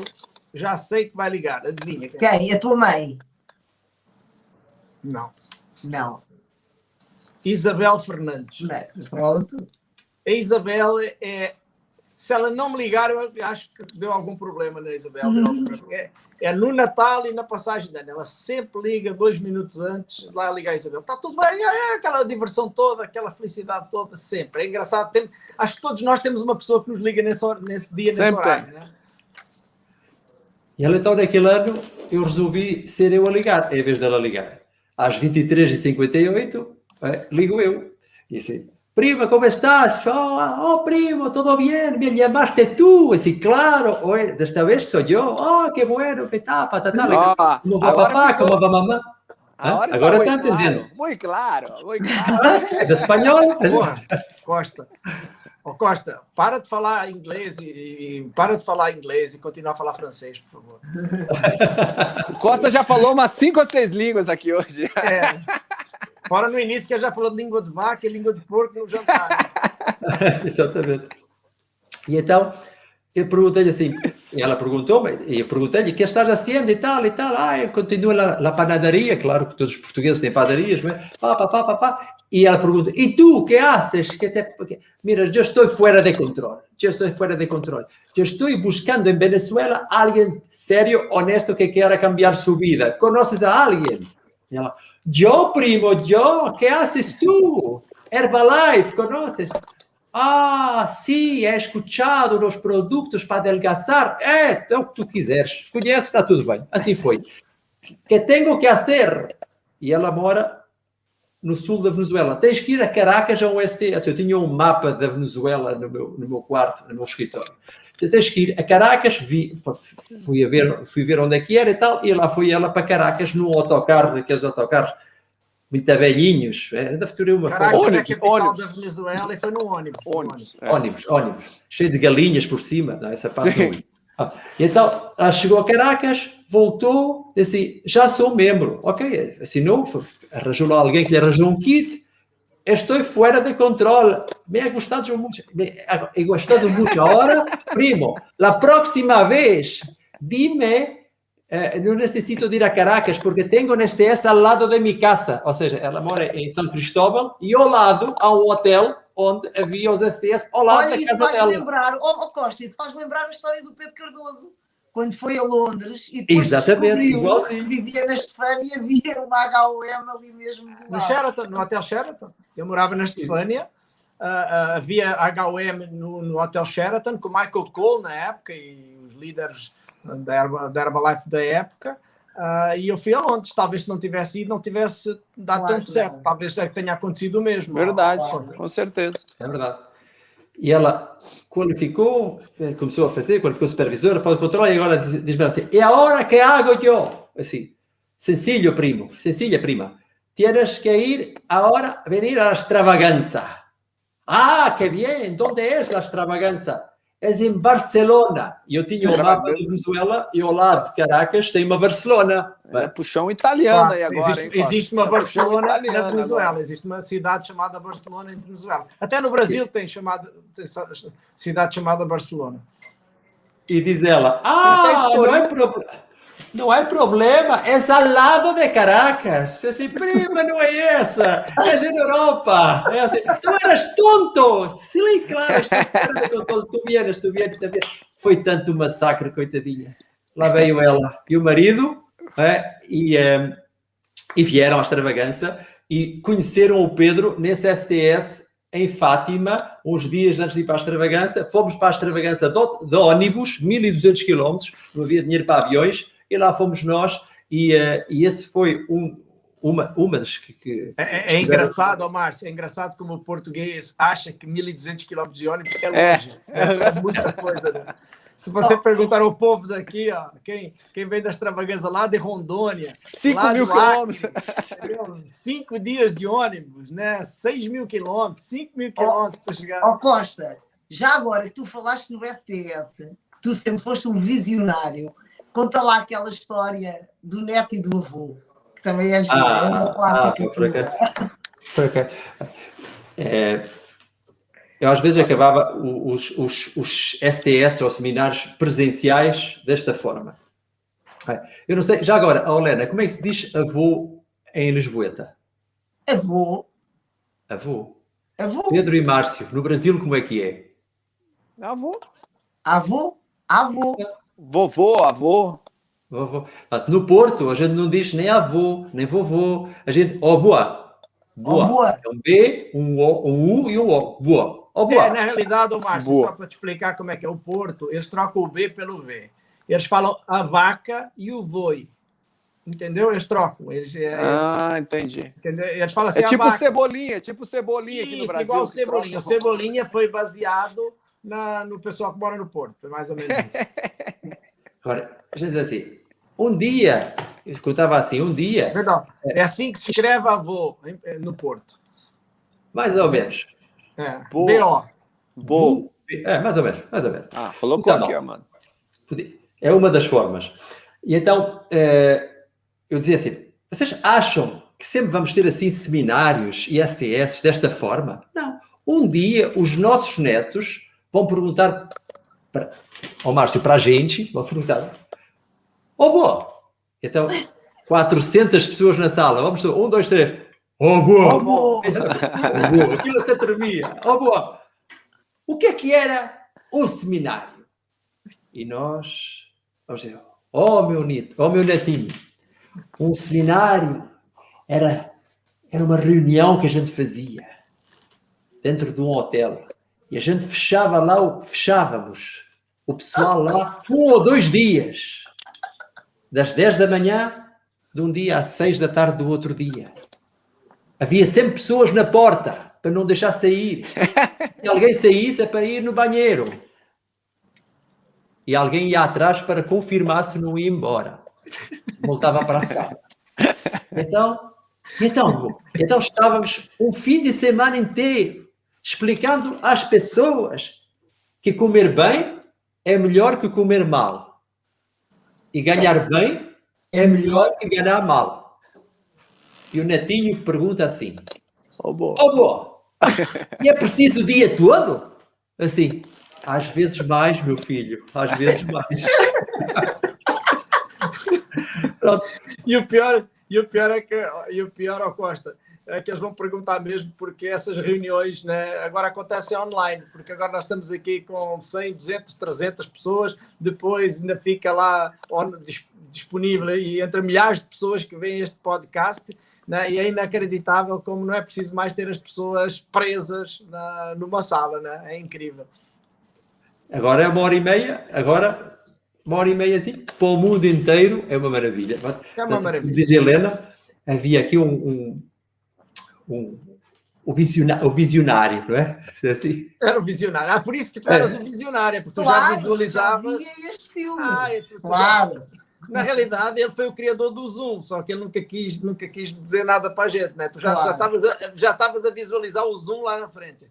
já sei que vai ligar. Adivinha quem? Quem? A tua mãe? Não. Não. Isabel Fernandes. Não. Pronto. A Isabel se ela não me ligar, eu acho que deu algum problema na Isabel. É no Natal e na passagem de ano. Ela sempre liga 2 minutos antes, lá liga a Isabel. Está tudo bem, aquela diversão toda, aquela felicidade toda, sempre. É engraçado. Acho que todos nós temos uma pessoa que nos liga nesse dia, nesse horário. Né? E ela, então, naquele ano, eu resolvi ser eu a ligar, em vez dela ligar. Às 23h58, ligo eu. E assim, prima, ¿cómo estás? Oh, primo, ¿todo bien? Me llamaste tú. Y sí, claro, oye, desta vez soy yo. Oh, qué bueno, que tá, patatá. Como va papá, como va mamá. Agora está entendendo. Muito claro, muito claro. É espanhol? Porra, Costa. Costa, para de falar inglês e continua a falar francês, por favor. O Costa já falou umas 5 ou 6 línguas aqui hoje. Fora no início que ele já falou de língua de vaca e língua de porco no jantar. Exatamente. E então, eu perguntei-lhe assim, e ela perguntou-me, e eu perguntei-lhe, o que estás fazendo e tal, e tal. Eu continuo na panaderia, claro que todos os portugueses têm padarias, pá. E ela pergunta, e tu, que haces? Mira, eu estou fora de controle. Eu estou buscando em Venezuela alguém sério, honesto, que queira cambiar sua vida. ¿Conoces a alguien? E ela, yo, primo, ¿qué haces tú? Herbalife, ¿conoces? Ah, sí, he escuchado los productos para adelgazar. É o que tu quiseres. Conheces, está tudo bem. Assim foi. Que tenho que fazer? E ela mora no sul da Venezuela. Tens que ir a Caracas a um STS. Eu tinha um mapa da Venezuela no meu quarto, no meu escritório. Tens que ir a Caracas, fui ver onde é que era e tal, e lá foi ela para Caracas num autocarro, daqueles autocarros muito velhinhos. Ainda futurei uma foto. Caracas é a capital da Venezuela e foi num ônibus. Ônibus. Cheio de galinhas por cima. Não, essa parte não. Então, ela chegou a Caracas, voltou, disse, já sou membro. Ok, assinou, arranjou lá alguém que lhe arranjou um kit. Estou fora de controle. Me ha gustado mucho. He gustado mucho. Ahora, primo, la próxima vez, dime, no necesito de ir a Caracas porque tenho um STS ao lado de minha casa. Ou seja, ela mora em São Cristóbal e ao lado há um hotel onde havia os STS ao lado da casa dela. Lembrar, Costa, isso faz lembrar a história do Pedro Cardoso. Quando foi a Londres e depois descobriu que vivia na Estefânia e havia uma HOM ali mesmo. No Hotel Sheraton. Eu morava na Estefânia, havia HOM no Hotel Sheraton com Michael Cole na época e os líderes da Herbalife da época. E eu fui a Londres. Talvez se não tivesse ido, não tivesse dado tanto certo. Talvez é que tenha acontecido o mesmo. Verdade, com certeza. É verdade. E ela qualificou, começou a fazer, qualificou supervisora, falou controle, e agora diz-me assim, e agora que hago eu? Assim, sencillo, primo, sencilla, prima. Tienes que ir ahora, venir a la extravaganza. Ah, qué bien, ¿dónde es la extravaganza? És em Barcelona. E eu tinha um mapa de Venezuela e ao lado de Caracas tem uma Barcelona. É puxão italiano aí agora, hein? Existe uma Barcelona na italiano Venezuela. agora. Existe uma cidade chamada Barcelona em Venezuela. Até no Brasil tem cidade chamada Barcelona. E diz ela, não é problema, é ao lado de Caracas. Eu assim, prima, não é essa, é na Europa. É assim, tu eras tonto. Sim, claro, tu vienes. Foi tanto massacre, coitadinha. Lá veio ela e o marido, e vieram à extravagança e conheceram o Pedro nesse STS em Fátima, uns dias antes de ir para a extravagança. Fomos para a extravagança de ônibus, 1.200 km, não havia dinheiro para aviões, e lá fomos nós, e esse foi uma das que é engraçado, Márcio, é engraçado como o português acha que 1.200 km de ônibus é longe. É muita coisa, né? Se você perguntar ao povo daqui, ó, quem vem da extravagância lá de Rondônia, 5.000 quilômetros, 5 dias de ônibus, né? 6.000 quilômetros, 5.000 quilômetros para chegar. Ó Costa, já agora que tu falaste no STS, que tu sempre foste um visionário, conta lá aquela história do neto e do avô, que também é uma clássica. Por acaso. Eu às vezes acabava os STS ou seminários presenciais desta forma. Eu não sei, já agora, Olena, como é que se diz avô em Lisboeta? Avô. Pedro e Márcio, no Brasil como é que é? Avô. Vovô, avô. No Porto, a gente não diz nem avô, nem vovô. A gente, boa. É um B, um O, um U e um O. Boa. Na realidade, Márcio, só para te explicar como é que é o Porto, eles trocam o B pelo V. Eles falam a vaca e o voi. Entendeu? Eles trocam. Entendi. Entendeu? Eles falam assim, é tipo vaca. Cebolinha aqui no Brasil. Igual o Cebolinha. O Cebolinha foi baseado no pessoal que mora no Porto. É mais ou menos isso. Agora, a gente diz assim, um dia, eu escutava assim, Perdão, é assim que se escreve avô no Porto. Mais ou menos. B-O. Mais ou menos. Falou então, qual que é, mano? É uma das formas. E então, eu dizia assim, vocês acham que sempre vamos ter assim seminários e STS desta forma? Não. Um dia, os nossos netos vão perguntar ao Márcio, para a gente, vão perguntar, boa! Então, 400 pessoas na sala, vamos, 1, 2, 3, boa! Aquilo até tremia, boa! O que é que era um seminário? E nós, vamos dizer, meu netinho, um seminário era uma reunião que a gente fazia dentro de um hotel e a gente fechávamos o pessoal lá 1 ou 2 dias, das 10 da manhã de um dia às 6 da tarde do outro dia. Havia sempre pessoas na porta para não deixar sair. Se alguém saísse é para ir no banheiro. E alguém ia atrás para confirmar se não ia embora. Voltava para a sala. Então estávamos um fim de semana inteiro explicando às pessoas que comer bem é melhor que comer mal. E ganhar bem é melhor que ganhar mal. E o netinho pergunta assim, boa, e é preciso o dia todo? Assim, às vezes mais, meu filho, às vezes mais. Pronto. E o pior, Costa, é que eles vão perguntar mesmo porque essas reuniões, né, agora acontecem online, porque agora nós estamos aqui com 100, 200, 300 pessoas, depois ainda fica lá disponível e entre milhares de pessoas que veem este podcast, né, e é inacreditável como não é preciso mais ter as pessoas presas numa sala, né? É incrível. Agora é 1h30, assim, para o mundo inteiro é uma maravilha. É uma maravilha. Diz Helena, havia aqui o visionário, não é? Assim. Era o visionário. Por isso que tu eras o visionário, porque tu já visualizava. Já via este filme. Claro. Na realidade, ele foi o criador do Zoom, só que ele nunca quis dizer nada para a gente, né? Tu já estavas a visualizar o Zoom lá na frente.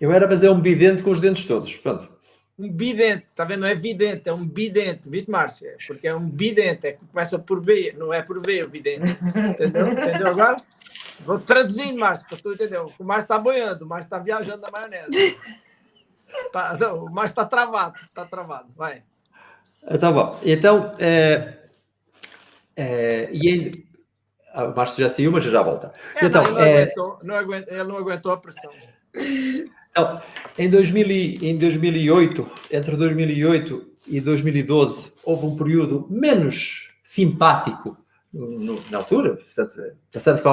Eu era fazer um bidente com os dentes todos, pronto. Um bidente, está vendo? Não é vidente, é um bidente, viste, Márcia? Porque é um bidente, começa por B, não é por V o vidente. Entendeu agora? Vou traduzindo, Márcio, para tu entender. O Márcio está boiando, o Márcio está viajando na maionese. O Márcio está travado, vai. Tá bom. Então, o Márcio já saiu, mas já volta. Então, ele não aguentou a pressão. Então, em 2008, entre 2008 e 2012, houve um período menos simpático na altura, portanto, passando por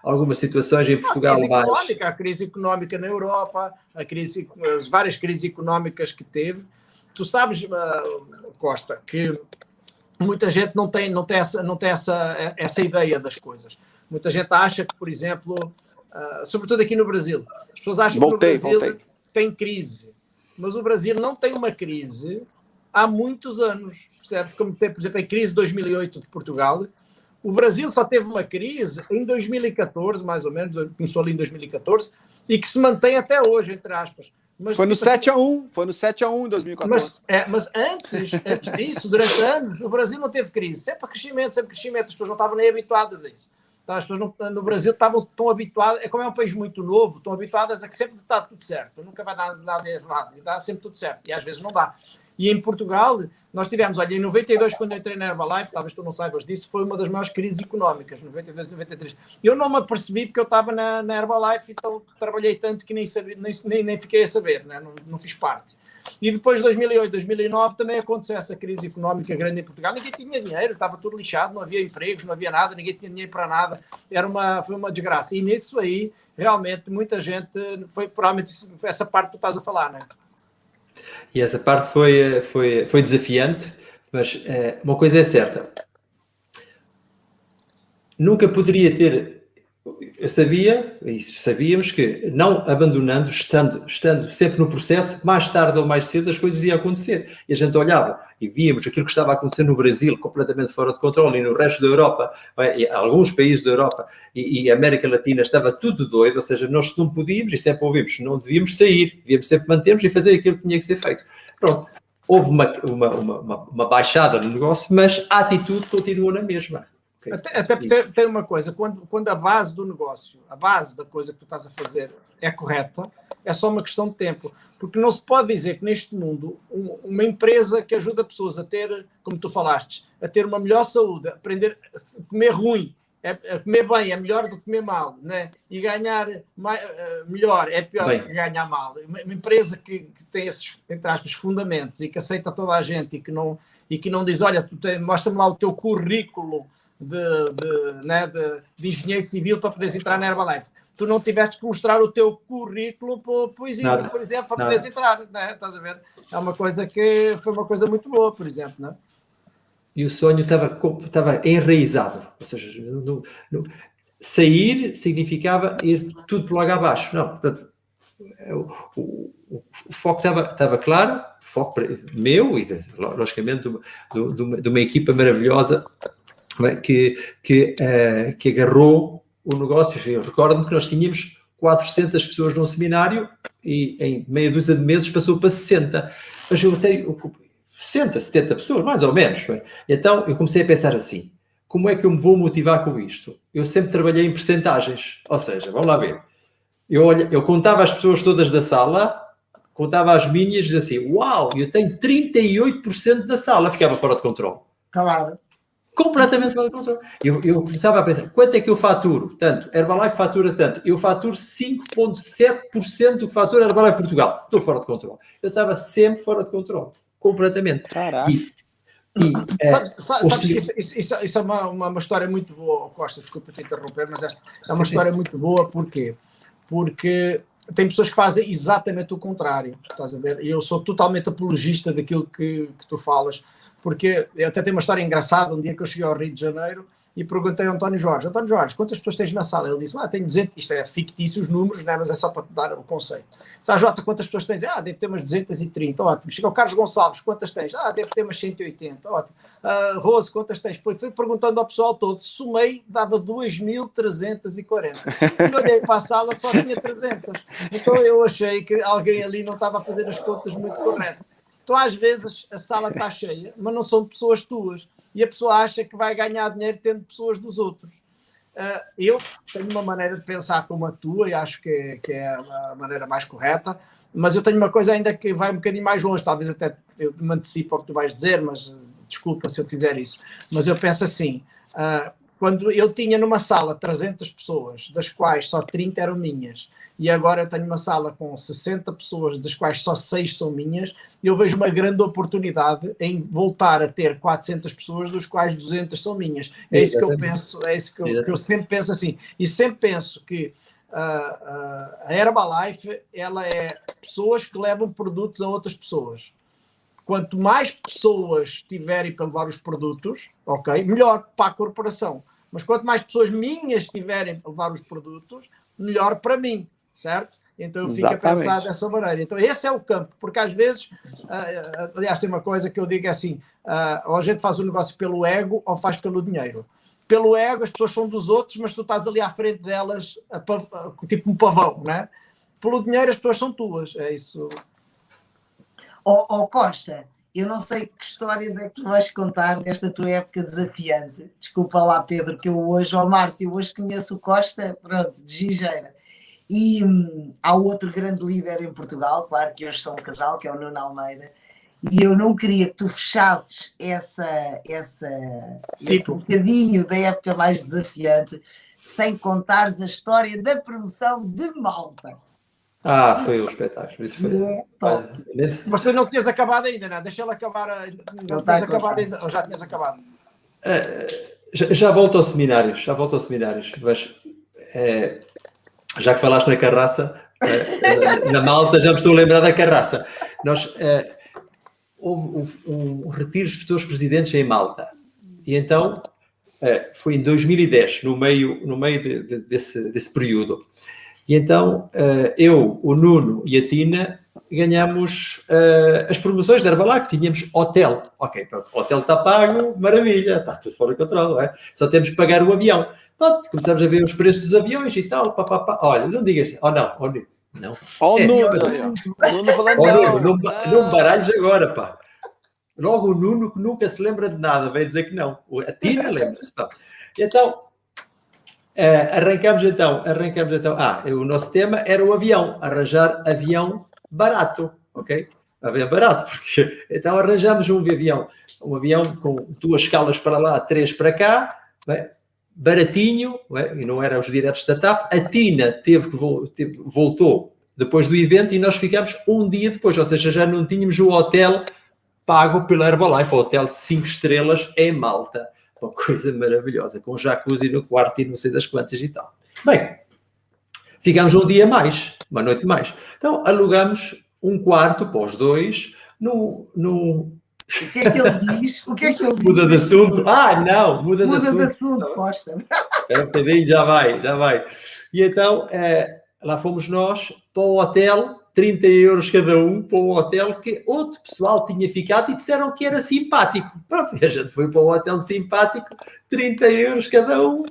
algumas situações em Portugal. A crise económica na Europa, as várias crises económicas que teve. Tu sabes, Costa, que muita gente não tem essa ideia das coisas. Muita gente acha que, por exemplo, sobretudo aqui no Brasil, as pessoas acham que no Brasil tem crise, mas o Brasil não tem uma crise há muitos anos, percebes? Como tem, por exemplo, a crise de 2008 de Portugal. O Brasil só teve uma crise em 2014, mais ou menos, começou ali em 2014, e que se mantém até hoje, entre aspas. Mas, foi no 7-1, foi no 7-1 em 2014. Mas antes disso, durante anos, o Brasil não teve crise. Sempre crescimento, as pessoas não estavam nem habituadas a isso. As pessoas no Brasil estavam tão habituadas, como é um país muito novo, estão habituadas a que sempre está tudo certo, nunca vai nada errado, dá sempre tudo certo, e às vezes não dá. E em Portugal, nós tivemos, olha, em 92, quando eu entrei na Herbalife, talvez tu não saibas disso, foi uma das maiores crises económicas, 92 e 93. Eu não me apercebi porque eu estava na Herbalife, então trabalhei tanto que nem fiquei a saber, né? Não fiz parte. E depois de 2008, 2009 também aconteceu essa crise económica grande em Portugal. Ninguém tinha dinheiro, estava tudo lixado, não havia empregos, não havia nada, ninguém tinha dinheiro para nada. Foi uma desgraça. E nisso aí, realmente, muita gente, provavelmente essa parte que tu estás a falar, não é? E essa parte foi desafiante, mas uma coisa é certa. Nunca poderia ter... Sabíamos que, não abandonando, estando sempre no processo, mais tarde ou mais cedo as coisas iam acontecer. E a gente olhava e víamos aquilo que estava a acontecer no Brasil, completamente fora de controle, e no resto da Europa, e alguns países da Europa e América Latina, estava tudo doido, ou seja, nós não podíamos, e sempre ouvimos, não devíamos sair, devíamos sempre mantermos e fazer aquilo que tinha que ser feito. Pronto, houve uma baixada no negócio, mas a atitude continuou na mesma. Até porque tem uma coisa, quando a base do negócio, a base da coisa que tu estás a fazer é correta, é só uma questão de tempo. Porque não se pode dizer que neste mundo uma empresa que ajuda pessoas a ter, como tu falaste, a ter uma melhor saúde, a aprender a comer ruim, a comer bem é melhor do que comer mal, né? E ganhar melhor é pior do que ganhar mal. Uma empresa que tem esses, entre aspas, fundamentos e que aceita toda a gente e que não diz, olha, mostra-me lá o teu currículo de engenheiro civil para poderes entrar na Herbalife. Tu não tiveste que mostrar o teu currículo por exemplo, para poderes entrar, né? Estás a ver? É uma coisa que foi uma coisa muito boa, por exemplo, né? E o sonho estava enraizado, ou seja, sair significava ir tudo por lá abaixo. Não, portanto, o foco estava claro, o foco meu e, logicamente, de uma equipa maravilhosa que agarrou o negócio. Eu recordo-me que nós tínhamos 400 pessoas num seminário e em meia dúzia de meses passou para 60. Mas eu tenho 60, 70 pessoas, mais ou menos. Então eu comecei a pensar assim, como é que eu me vou motivar com isto? Eu sempre trabalhei em percentagens, ou seja, vamos lá ver. Eu contava as pessoas todas da sala, contava as minhas e dizia assim, uau, eu tenho 38% da sala, ficava fora de controle. Claro. Completamente fora de controle. Eu começava a pensar, quanto é que eu faturo? Tanto, Herbalife fatura tanto. Eu faturo 5,7% do que fatura Herbalife Portugal. Estou fora de controle. Eu estava sempre fora de controle. Completamente. Caraca. Sabes que isso é uma história muito boa, Costa, desculpa te interromper, mas esta é uma história muito boa, porquê? Porque tem pessoas que fazem exatamente o contrário, estás a ver? E eu sou totalmente apologista daquilo que tu falas, porque eu até tenho uma história engraçada, um dia que eu cheguei ao Rio de Janeiro, e perguntei ao António Jorge, quantas pessoas tens na sala? Ele disse, tenho 200, isto é fictício os números, né? Mas é só para te dar o conceito. Jota, quantas pessoas tens? Deve ter umas 230, ótimo. Chega o Carlos Gonçalves, quantas tens? Deve ter umas 180, ótimo. Rose, quantas tens? Fui perguntando ao pessoal todo, somei, dava 2.340. Quando olhei para a sala só tinha 300. Então eu achei que alguém ali não estava a fazer as contas muito corretas. Então às vezes a sala está cheia, mas não são pessoas tuas. E a pessoa acha que vai ganhar dinheiro tendo pessoas dos outros. Eu tenho uma maneira de pensar como a tua e acho que é a maneira mais correta, mas eu tenho uma coisa ainda que vai um bocadinho mais longe, talvez até eu me antecipo ao que tu vais dizer, mas desculpa se eu fizer isso. Mas eu penso assim, quando eu tinha numa sala 300 pessoas, das quais só 30 eram minhas, e agora eu tenho uma sala com 60 pessoas, das quais só 6 são minhas, eu vejo uma grande oportunidade em voltar a ter 400 pessoas, dos quais 200 são minhas. É isso que eu penso, é isso que eu sempre penso assim. E sempre penso que a Herbalife, ela é pessoas que levam produtos a outras pessoas. Quanto mais pessoas tiverem para levar os produtos, ok, melhor para a corporação. Mas quanto mais pessoas minhas tiverem para levar os produtos, melhor para mim. Certo? Então eu fico a pensar dessa maneira. Então esse é o campo, porque às vezes, aliás, tem uma coisa que eu digo assim, ou a gente faz o negócio pelo ego ou faz pelo dinheiro. Pelo ego as pessoas são dos outros, mas tu estás ali à frente delas, tipo um pavão, né? Pelo dinheiro as pessoas são tuas, é isso. Costa, eu não sei que histórias é que tu vais contar desta tua época desafiante. Desculpa lá, Pedro, que eu hoje, Márcio, hoje conheço o Costa, pronto, de gingeira. E há outro grande líder em Portugal, claro que hoje são um casal, que é o Nuno Almeida, e eu não queria que tu fechasses esse bocadinho da época mais desafiante sem contares a história da promoção de Malta. Foi um espetáculo. Isso foi top. Mas tu não tinhas acabado ainda, não é? Deixa ela acabar. Não tinhas acabado ainda, ou já tinhas acabado? Já volto aos seminários, mas já que falaste na carraça, na Malta, já me estou a lembrar da carraça. Houve um retiro dos futuros presidentes em Malta. E então, foi em 2010, no meio desse período. E então, eu, o Nuno e a Tina ganhamos as promoções da Herbalife. Tínhamos hotel. Ok, pronto, o hotel está pago, maravilha, está tudo fora de controle, não é? Só temos que pagar o avião. Pronto, começamos a ver os preços dos aviões e tal, Olha, não digas, não. Nuno falando não baralhes agora, pá. Logo o Nuno, que nunca se lembra de nada, veio dizer que não. A Tina lembra-se. Então, arrancamos então. O nosso tema era o avião, arranjar avião barato, ok? Avião barato, porque então arranjamos um avião com 2 escalas para lá, 3 para cá, baratinho, e não era os diretos da TAP. A Tina voltou depois do evento e nós ficámos um dia depois, ou seja, já não tínhamos o hotel pago pela Herbalife, o hotel 5 estrelas em Malta. Uma coisa maravilhosa, com jacuzzi no quarto e não sei das quantas e tal. Bem, ficámos um dia mais, uma noite mais. Então alugamos um quarto para os dois no... O que é que ele diz? Muda de assunto. Não, muda de assunto, Costa. Espera um bocadinho, já vai. E então, lá fomos nós para o hotel, 30 euros cada um, para um hotel que outro pessoal tinha ficado e disseram que era simpático. Pronto, a gente foi para um hotel simpático, 30 euros cada um.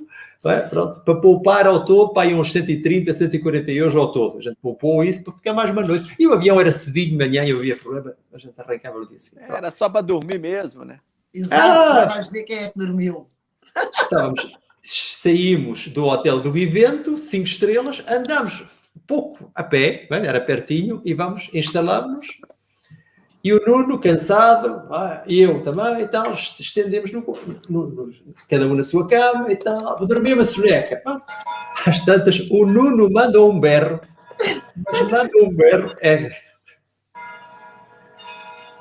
Pronto, para poupar ao todo, para aí uns 130, 140 euros ao todo. A gente poupou isso para ficar mais uma noite. E o avião era cedinho de manhã e eu havia problema, a gente arrancava no dia seguinte. Era só para dormir mesmo, né? Exato, vais ver quem é que dormiu. Saímos do hotel do evento, 5 estrelas, andamos pouco a pé, era pertinho, e instalamos-nos. E o Nuno, cansado, e eu também, e tal, estendemos cada um na sua cama, e tal, vou dormir uma soneca. Às tantas, o Nuno manda um berro,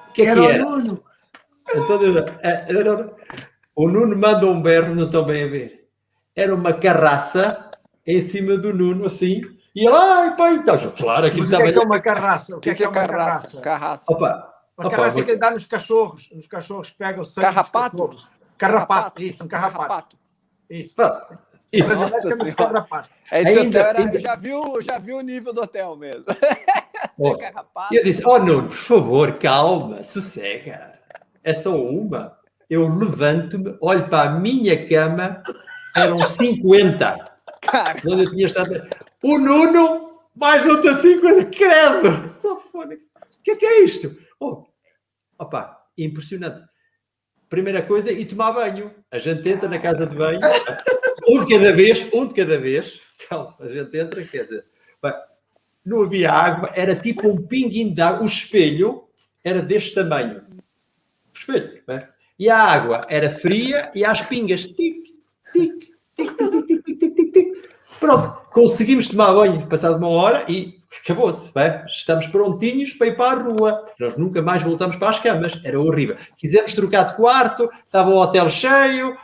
O que é que era? O Nuno. O Nuno manda um berro, não estão bem a ver. Era uma carraça em cima do Nuno, assim, e ele, então, claro, aquilo estava... O que é uma carraça? O que é uma carraça? Uma carraça que ele dá nos cachorros. Nos cachorros pega o sangue. Carrapato? Carrapato, isso, um carrapato. Isso. Pronto. Isso. Basicamente, quebra a parte. Esse Ainda- hotel ainda- já viu o nível do hotel mesmo. Ó, Carrapato. E eu disse, oh Nuno, por favor, calma, sossega. É só uma. Eu levanto-me, olho para a minha cama, eram 50. Cara, Onde eu tinha estado. O Nuno, mais outra 50, credo! Oh, foda-se. O que é isto? Oh, opa, impressionante. Primeira coisa, e tomar banho. A gente entra na casa de banho, um de cada vez. Calma, a gente entra, quer dizer, bem, não havia água, era tipo um pinguinho de água. O espelho era deste tamanho. O espelho, bem. E a água era fria e às pingas, tic, tic, tic, tic, tic, tic, tic, tic, tic. Pronto, conseguimos tomar banho passado uma hora e acabou-se. Bem, estamos prontinhos para ir para a rua. Nós nunca mais voltamos para as camas. Era horrível. Quisemos trocar de quarto, estava o hotel cheio,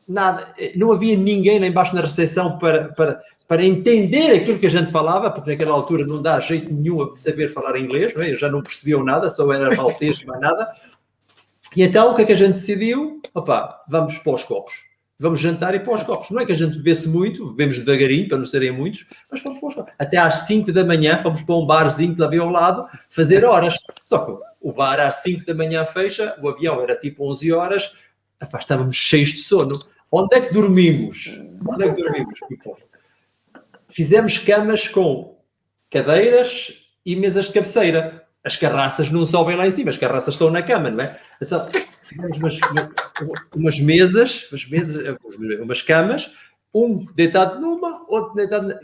nada, não havia ninguém lá embaixo na recepção para entender aquilo que a gente falava, porque naquela altura não dá jeito nenhum a saber falar inglês, não é? Eu já não percebiam nada, só era maltês e mais nada. E então o que é que a gente decidiu? Opa, vamos para os copos. Vamos jantar e para os copos. Não é que a gente bebesse muito, bebemos devagarinho, para não serem muitos, mas fomos para os copos. Até às 5 da manhã fomos para um barzinho que lá veio ao lado, fazer horas. Só que o bar às 5 da manhã fecha, o avião era tipo 11 horas, opa, estávamos cheios de sono. Onde é que dormimos? Onde é que dormimos? Fizemos camas com cadeiras e mesas de cabeceira. As carraças não sobem lá em cima, as carraças estão na cama, não é? Então, fizemos umas mesas, umas camas, um deitado numa, outro deitado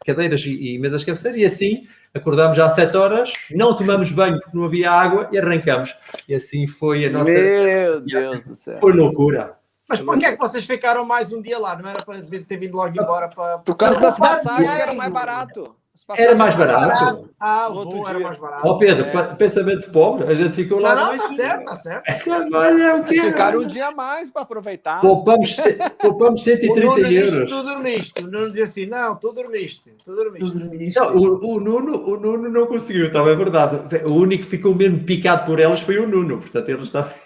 cadeiras e mesas de cabeceira, e assim acordámos já às 7 horas, não tomamos banho porque não havia água e arrancamos. E assim foi a nossa... meu Deus do céu. Foi loucura. Mas por que é que vocês ficaram mais um dia lá? Não era para ter vindo logo embora para... Por causa das passagens era mais barato. Era mais barato. Ah, o Outro voo era dia. mais barato. Ó Pedro, pensamento pobre, a gente ficou lá... Não, está certo, está certo. Olha o Mas ficaram um dia a mais para aproveitar. Poupamos O 130 Nuno disse, euros. tu dormiste. O Nuno disse assim, não, tu dormiste. Não, o Nuno não conseguiu, estava, é verdade. O único que ficou mesmo picado por elas foi o Nuno, portanto ele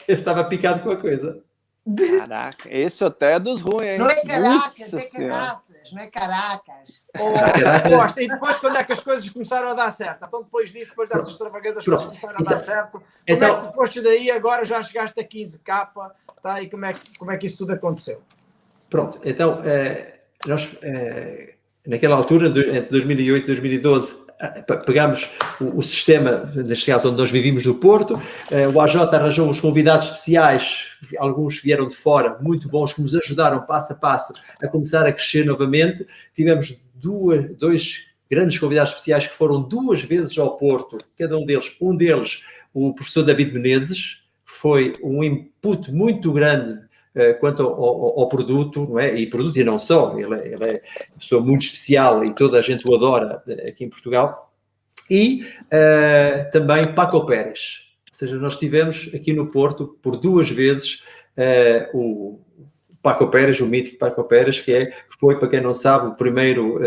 estava picado com a coisa. Caraca, esse hotel é dos ruins, hein? Não é Caracas, Nossa é Senhora. Caraças, não é Caracas. Costa, e depois quando é que as coisas começaram a dar certo? Então depois disso, depois dessas extravagâncias, as coisas começaram a dar certo. Como é que tu foste daí, agora já chegaste a 15k, tá? E como é que isso tudo aconteceu? Pronto, então nós naquela altura, entre 2008 e 2012, pegámos o sistema, neste caso onde nós vivíamos no Porto, o AJ arranjou uns convidados especiais, alguns vieram de fora, muito bons, que nos ajudaram passo a passo a começar a crescer novamente. Tivemos dois grandes convidados especiais que foram 2 vezes ao Porto, cada um deles, o professor David Menezes, foi um input muito grande quanto ao produto, não é? E produto e não só, ele é uma pessoa muito especial e toda a gente o adora aqui em Portugal. E também Paco Pérez, ou seja, nós tivemos aqui no Porto por 2 vezes o Paco Pérez, o mítico Paco Pérez, que foi, para quem não sabe, o primeiro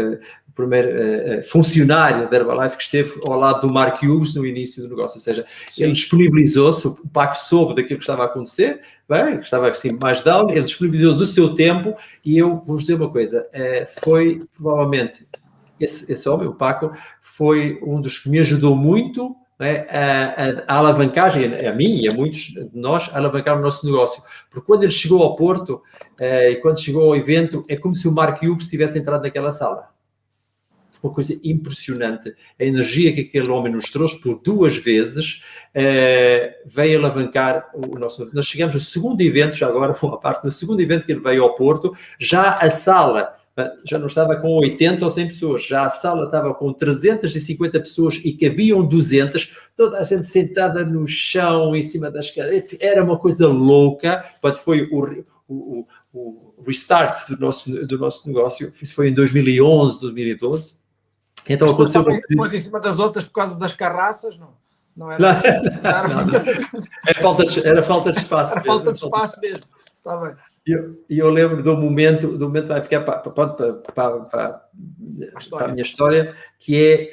funcionário da Herbalife que esteve ao lado do Mark Hughes no início do negócio, ou seja, sim, ele disponibilizou-se, o Paco soube daquilo que estava a acontecer, bem, que estava assim mais down, ele disponibilizou do seu tempo, e eu vou-vos dizer uma coisa, foi provavelmente esse homem, o Paco, foi um dos que me ajudou muito, a alavancagem, a mim e a muitos de nós, a alavancar o nosso negócio. Porque quando ele chegou ao Porto e quando chegou ao evento, é como se o Mark Hughes tivesse entrado naquela sala. Uma coisa impressionante. A energia que aquele homem nos trouxe por 2 vezes veio alavancar o nosso... Nós chegamos ao segundo evento, já agora, a parte do segundo evento que ele veio ao Porto, já a sala... já não estava com 80 ou 100 pessoas, já a sala estava com 350 pessoas e cabiam 200, toda a gente sentada no chão, em cima das cadeiras, era uma coisa louca, mas foi o restart do nosso negócio, isso foi em 2011, 2012, então aconteceu... Depois em cima das outras por causa das carraças, não era... Era falta de espaço. Era falta de espaço mesmo, está bem. E eu lembro do momento vai ficar para a minha história, que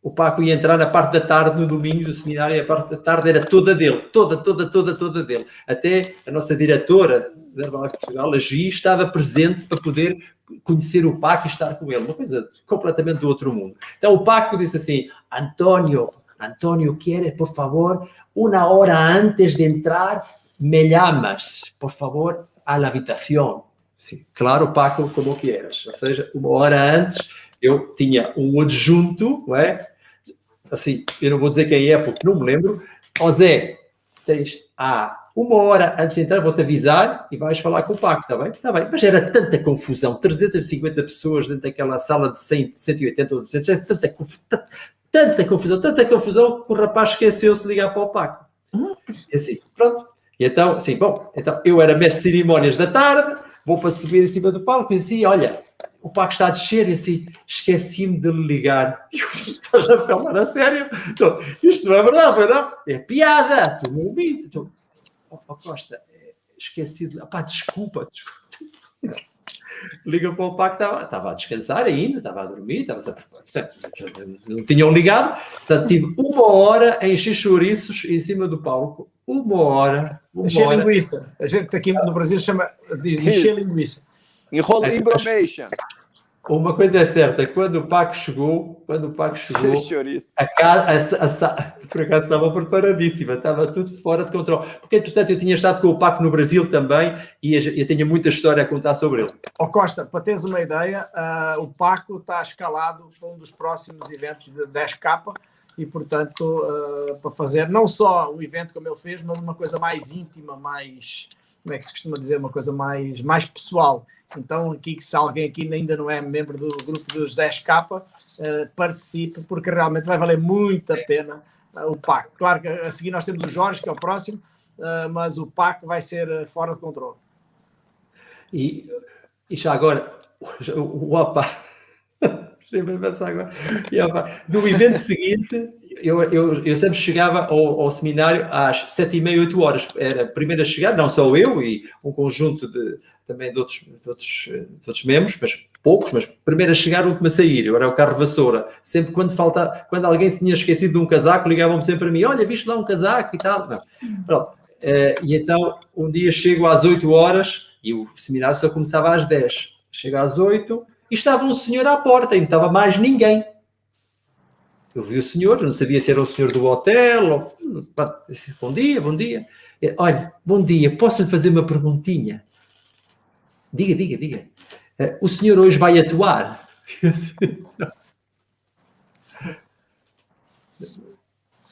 o Paco ia entrar na parte da tarde no domingo do seminário e a parte da tarde era toda dele, toda dele. Até a nossa diretora da Herbalife Portugal, a Gi, estava presente para poder conhecer o Paco e estar com ele. Uma coisa completamente do outro mundo. Então o Paco disse assim, António, quer, por favor, 1 hora antes de entrar, me llamas, por favor, à habitação. Sim, claro, Paco, como quieras. Ou seja, 1 hora antes, eu tinha um adjunto, não é? Assim, eu não vou dizer quem é, porque não me lembro. Ó Zé, tens 1 hora antes de entrar, vou-te avisar e vais falar com o Paco, está bem? Está bem. Mas era tanta confusão, 350 pessoas dentro daquela sala de 100, 180 ou 200, era tanta confusão que o rapaz esqueceu-se de ligar para o Paco. E assim, pronto. E então, assim, bom, então eu era mestre de cerimónias da tarde, vou para subir em cima do palco e assim, olha, o Paco está a descer e assim, esqueci-me de lhe ligar. E eu, estás a falar a sério? Então, isto não é verdade, não? É piada. Tu não ouvi. Costa, esqueci de... desculpa. Liga para o Paco, estava a descansar ainda, estava a dormir, não tinham ligado. Portanto, tive 1 hora a encher chouriços em cima do palco. 1 hora. Encher linguiça. A gente aqui no Brasil diz encher linguiça. Embromation. Uma coisa é certa, quando o Paco chegou, a casa, por acaso estava preparadíssima, estava tudo fora de controle. Porque, entretanto, eu tinha estado com o Paco no Brasil também e eu tinha muita história a contar sobre ele. Costa, para teres uma ideia, o Paco está escalado para um dos próximos eventos de 10K e, portanto, para fazer não só o evento como ele fez, mas uma coisa mais íntima, mais, como é que se costuma dizer, uma coisa mais pessoal. Então, aqui, se alguém aqui ainda não é membro do grupo dos 10K, participe, porque realmente vai valer muito a pena o Paco. Claro que a seguir nós temos o Jorge, que é o próximo, mas o Paco vai ser fora de controle. E já agora, o Opa, no evento seguinte, eu sempre chegava ao seminário às 7h30, 8 horas. Era a primeira a chegar, não só eu e um conjunto também de outros membros, mas poucos, mas primeiro a chegar, último a sair. Eu era o carro vassoura. Sempre quando alguém se tinha esquecido de um casaco, ligavam-me sempre a mim, olha, viste lá um casaco e tal. Não. Pronto. E então, um dia chego às 8 horas e o seminário só começava às 10. Chego às 8 e estava um senhor à porta e não estava mais ninguém. Eu vi o senhor, não sabia se era o senhor do hotel. Bom dia. Olha, bom dia, posso lhe fazer uma perguntinha? Diga. O senhor hoje vai atuar?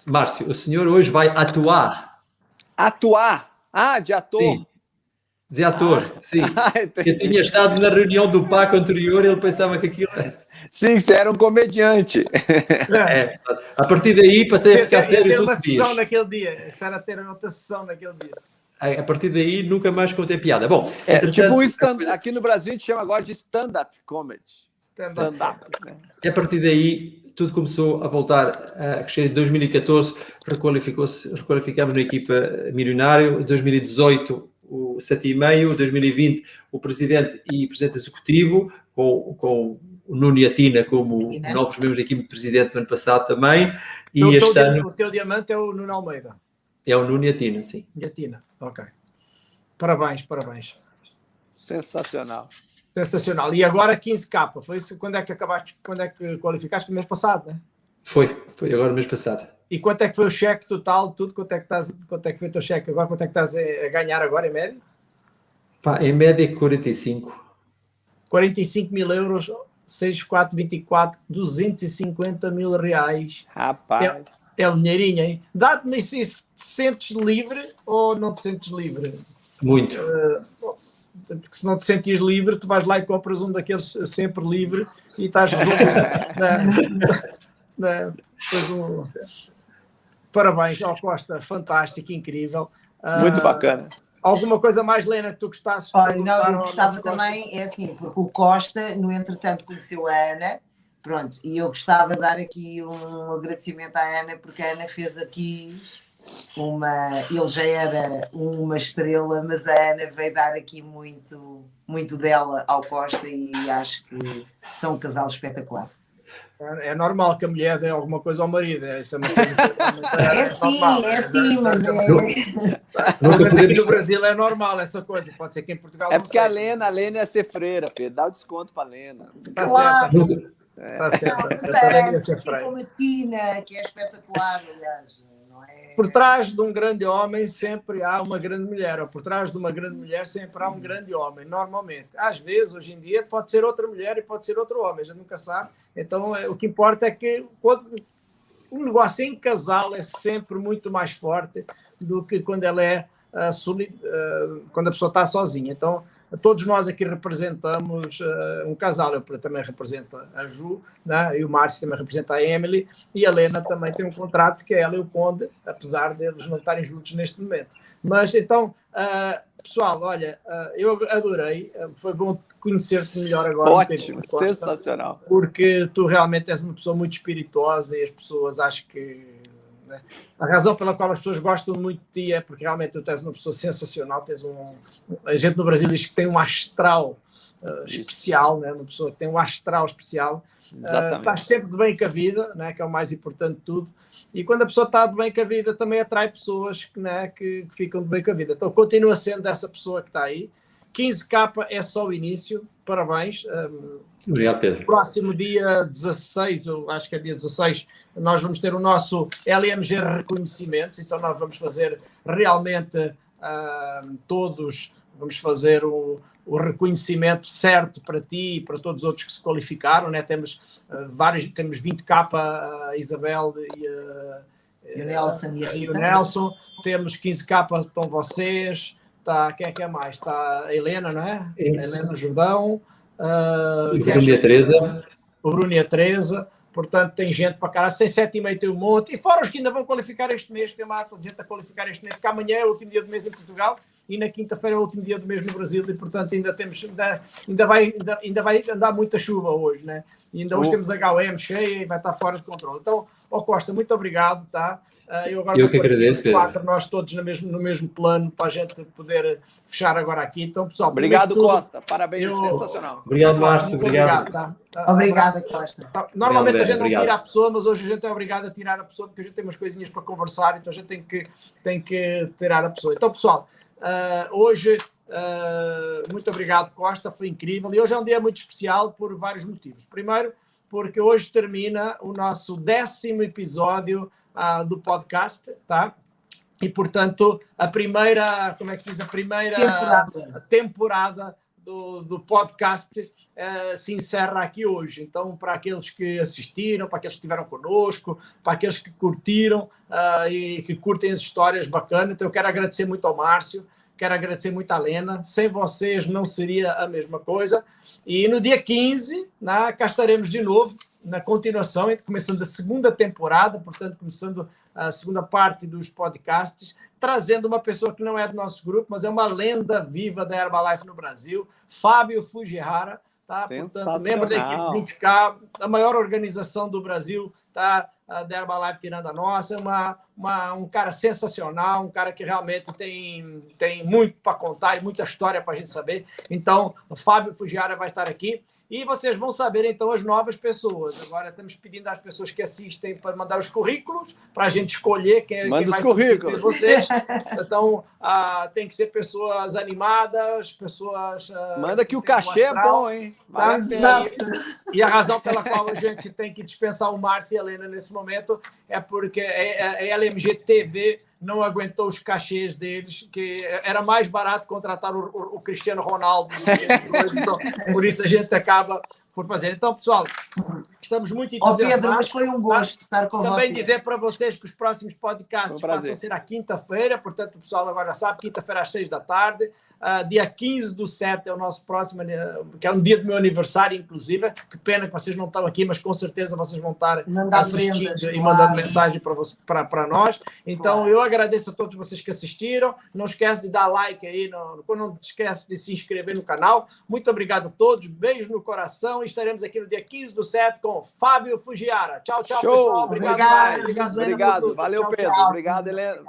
Márcio, o senhor hoje vai atuar? Atuar? De ator? Sim. De ator, sim. Eu tinha estado na reunião do Paco anterior e ele pensava que aquilo... Sim, você era um comediante. A partir daí passei a ficar sério ter uma todos os dias. sessão naquele dia. Isso era ter outra sessão naquele dia. A partir daí nunca mais contei piada. Bom, tipo aqui no Brasil a gente chama agora de stand-up comedy. Stand-up. Né? E a partir daí tudo começou a voltar a crescer. Em 2014 requalificámos na equipa Milionário. Em 2018 o 7,5. Em 2020 o presidente e presidente executivo com o Nuno e a Tina como novos membros da equipe de presidente do ano passado também. E então, este ano... O teu diamante é o Nuno Almeida. É o Nuno e a Tina, sim. E a Tina, ok. Parabéns. Sensacional. E agora 15K, foi isso? Quando é que qualificaste? No mês passado, né? Foi agora no mês passado. E quanto é que foi o cheque total, tudo? Quanto é que foi o teu cheque agora? Quanto é que estás a ganhar agora, em média? Em média, 45. 45 mil euros, 6, 4, 24, 250 mil reais. Rapaz. É um dinheirinho, hein? Dá-te-me isso, te sentes livre ou não te sentes livre? Muito. Porque se não te sentes livre, tu vais lá e compras um daqueles sempre livre e estás resolvido. Parabéns ao Costa, fantástico, incrível. Muito bacana. Alguma coisa mais, Lena, que tu gostasses? Olha, não, eu gostava também, é assim, porque o Costa, no entretanto, conheceu a Ana, pronto, e eu gostava de dar aqui um agradecimento à Ana, porque a Ana fez aqui ele já era uma estrela, mas a Ana veio dar aqui muito dela ao Costa e acho que são um casal espetacular. É normal que a mulher dê alguma coisa ao marido. Isso é uma coisa normal. É sim, mas Pelo menos aqui no Brasil é normal essa coisa. Pode ser que em Portugal É não porque a seja. Lena ia ser freira, Pedro. Dá o desconto pra Lena. Claro. Tá certo. Não, Eu também ia ser assim freio. como a Tina, que é espetacular, aliás. Não é? Por trás de um grande homem sempre há uma grande mulher, ou por trás de uma grande mulher sempre há um grande homem, normalmente. Às vezes, hoje em dia, pode ser outra mulher e pode ser outro homem, a gente nunca sabe. Então, o que importa é que o negócio em casal é sempre muito mais forte do que quando ela quando a pessoa está sozinha. Então, todos nós aqui representamos um casal. Eu também represento a Ju, né? E o Márcio também representa a Emily, e a Lena também tem um contrato que é ela e o Conde, apesar de eles não estarem juntos neste momento. Mas então, pessoal, olha, eu adorei, foi bom conhecer-te melhor agora. Ótimo, sensacional. Porque tu realmente és uma pessoa muito espirituosa e as pessoas acho que... Né? A razão pela qual as pessoas gostam muito de ti é porque realmente tu és uma pessoa sensacional, a gente no Brasil diz que tem um astral especial, né? Uma pessoa que tem um astral especial. Estás sempre de bem com a vida, né? Que é o mais importante de tudo, e quando a pessoa está de bem com a vida também atrai pessoas que ficam de bem com a vida. Então continua sendo essa pessoa que está aí. 15K é só o início, parabéns. Obrigado, Pedro. Próximo dia 16, eu acho que é dia 16, nós vamos ter o nosso LMG Reconhecimentos, então nós vamos fazer realmente todos, vamos fazer o reconhecimento certo para ti e para todos os outros que se qualificaram, né? Temos temos 20K, a Isabel e o Nelson e a Rita. O Nelson, temos 15K, estão vocês, quem é que é mais? Está a Helena, não é? A Helena Jordão. O Bruno e a Teresa. O Bruno e a Teresa. Portanto, tem gente para caralho. 6,7,5 tem um monte. E fora os que ainda vão qualificar este mês, tem uma gente a qualificar este mês, porque amanhã é o último dia do mês em Portugal e na quinta-feira é o último dia do mês no Brasil e, portanto, ainda vai andar muita chuva hoje, né? E ainda hoje temos a HM cheia e vai estar fora de controle. Então, Costa, muito obrigado, tá? Eu que agradeço, Pedro. Nós todos no mesmo plano para a gente poder fechar agora aqui. Então, pessoal, obrigado, Costa. Parabéns, sensacional. Obrigado, Márcio. Obrigado. Tá? Obrigada, Costa. Normalmente a gente não tira a pessoa, mas hoje a gente é obrigado a tirar a pessoa porque a gente tem umas coisinhas para conversar, então a gente tem que tirar a pessoa. Então, pessoal, hoje, muito obrigado, Costa, foi incrível. E hoje é um dia muito especial por vários motivos. Primeiro, porque hoje termina o nosso 10º episódio do podcast, tá? E, portanto, a primeira, como é que se diz? A primeira temporada do podcast se encerra aqui hoje. Então, para aqueles que assistiram, para aqueles que estiveram connosco, para aqueles que curtiram e que curtem as histórias bacanas, então eu quero agradecer muito ao Márcio, quero agradecer muito à Lena. Sem vocês não seria a mesma coisa. E no dia 15, cá estaremos de novo, na continuação, começando a segunda temporada, portanto, começando a segunda parte dos podcasts, trazendo uma pessoa que não é do nosso grupo, mas é uma lenda viva da Herbalife no Brasil, Fábio Fujihara. Tá? Portanto, membro da equipe 20K, a maior organização do Brasil, tá? Da Herbalife tirando a nossa, um cara sensacional, um cara que realmente tem muito para contar e muita história para a gente saber. Então, o Fábio Fujihara vai estar aqui e vocês vão saber, então, as novas pessoas. Agora, estamos pedindo às pessoas que assistem para mandar os currículos, para a gente escolher quem vai substituir vocês. Então, tem que ser pessoas animadas, pessoas... Manda que o cachê é bom, hein? Tá? E a razão pela qual a gente tem que dispensar o Márcio e a Helena nesse momento é porque a LMG TV não aguentou os cachês deles, que era mais barato contratar o Cristiano Ronaldo. Então, por isso a gente acaba por fazer. Então, pessoal, estamos muito entusiasmados. Pedro, mas foi um gosto estar com vocês. Também dizer para vocês que os próximos podcasts passam a ser à quinta-feira, portanto, o pessoal agora sabe, quinta-feira às 6 da tarde. Dia 15/7 é o nosso próximo, que é um dia do meu aniversário, inclusive. Que pena que vocês não estão aqui, mas com certeza vocês vão estar assistindo e mandando mensagem para nós. Então, eu agradeço a todos vocês que assistiram. Não esquece de dar like aí, não esquece de se inscrever no canal. Muito obrigado a todos, beijo no coração. E estaremos aqui no dia 15/7 com Fábio Fujihara. Tchau, pessoal. Obrigado. Valeu, Pedro. Obrigado, Helena.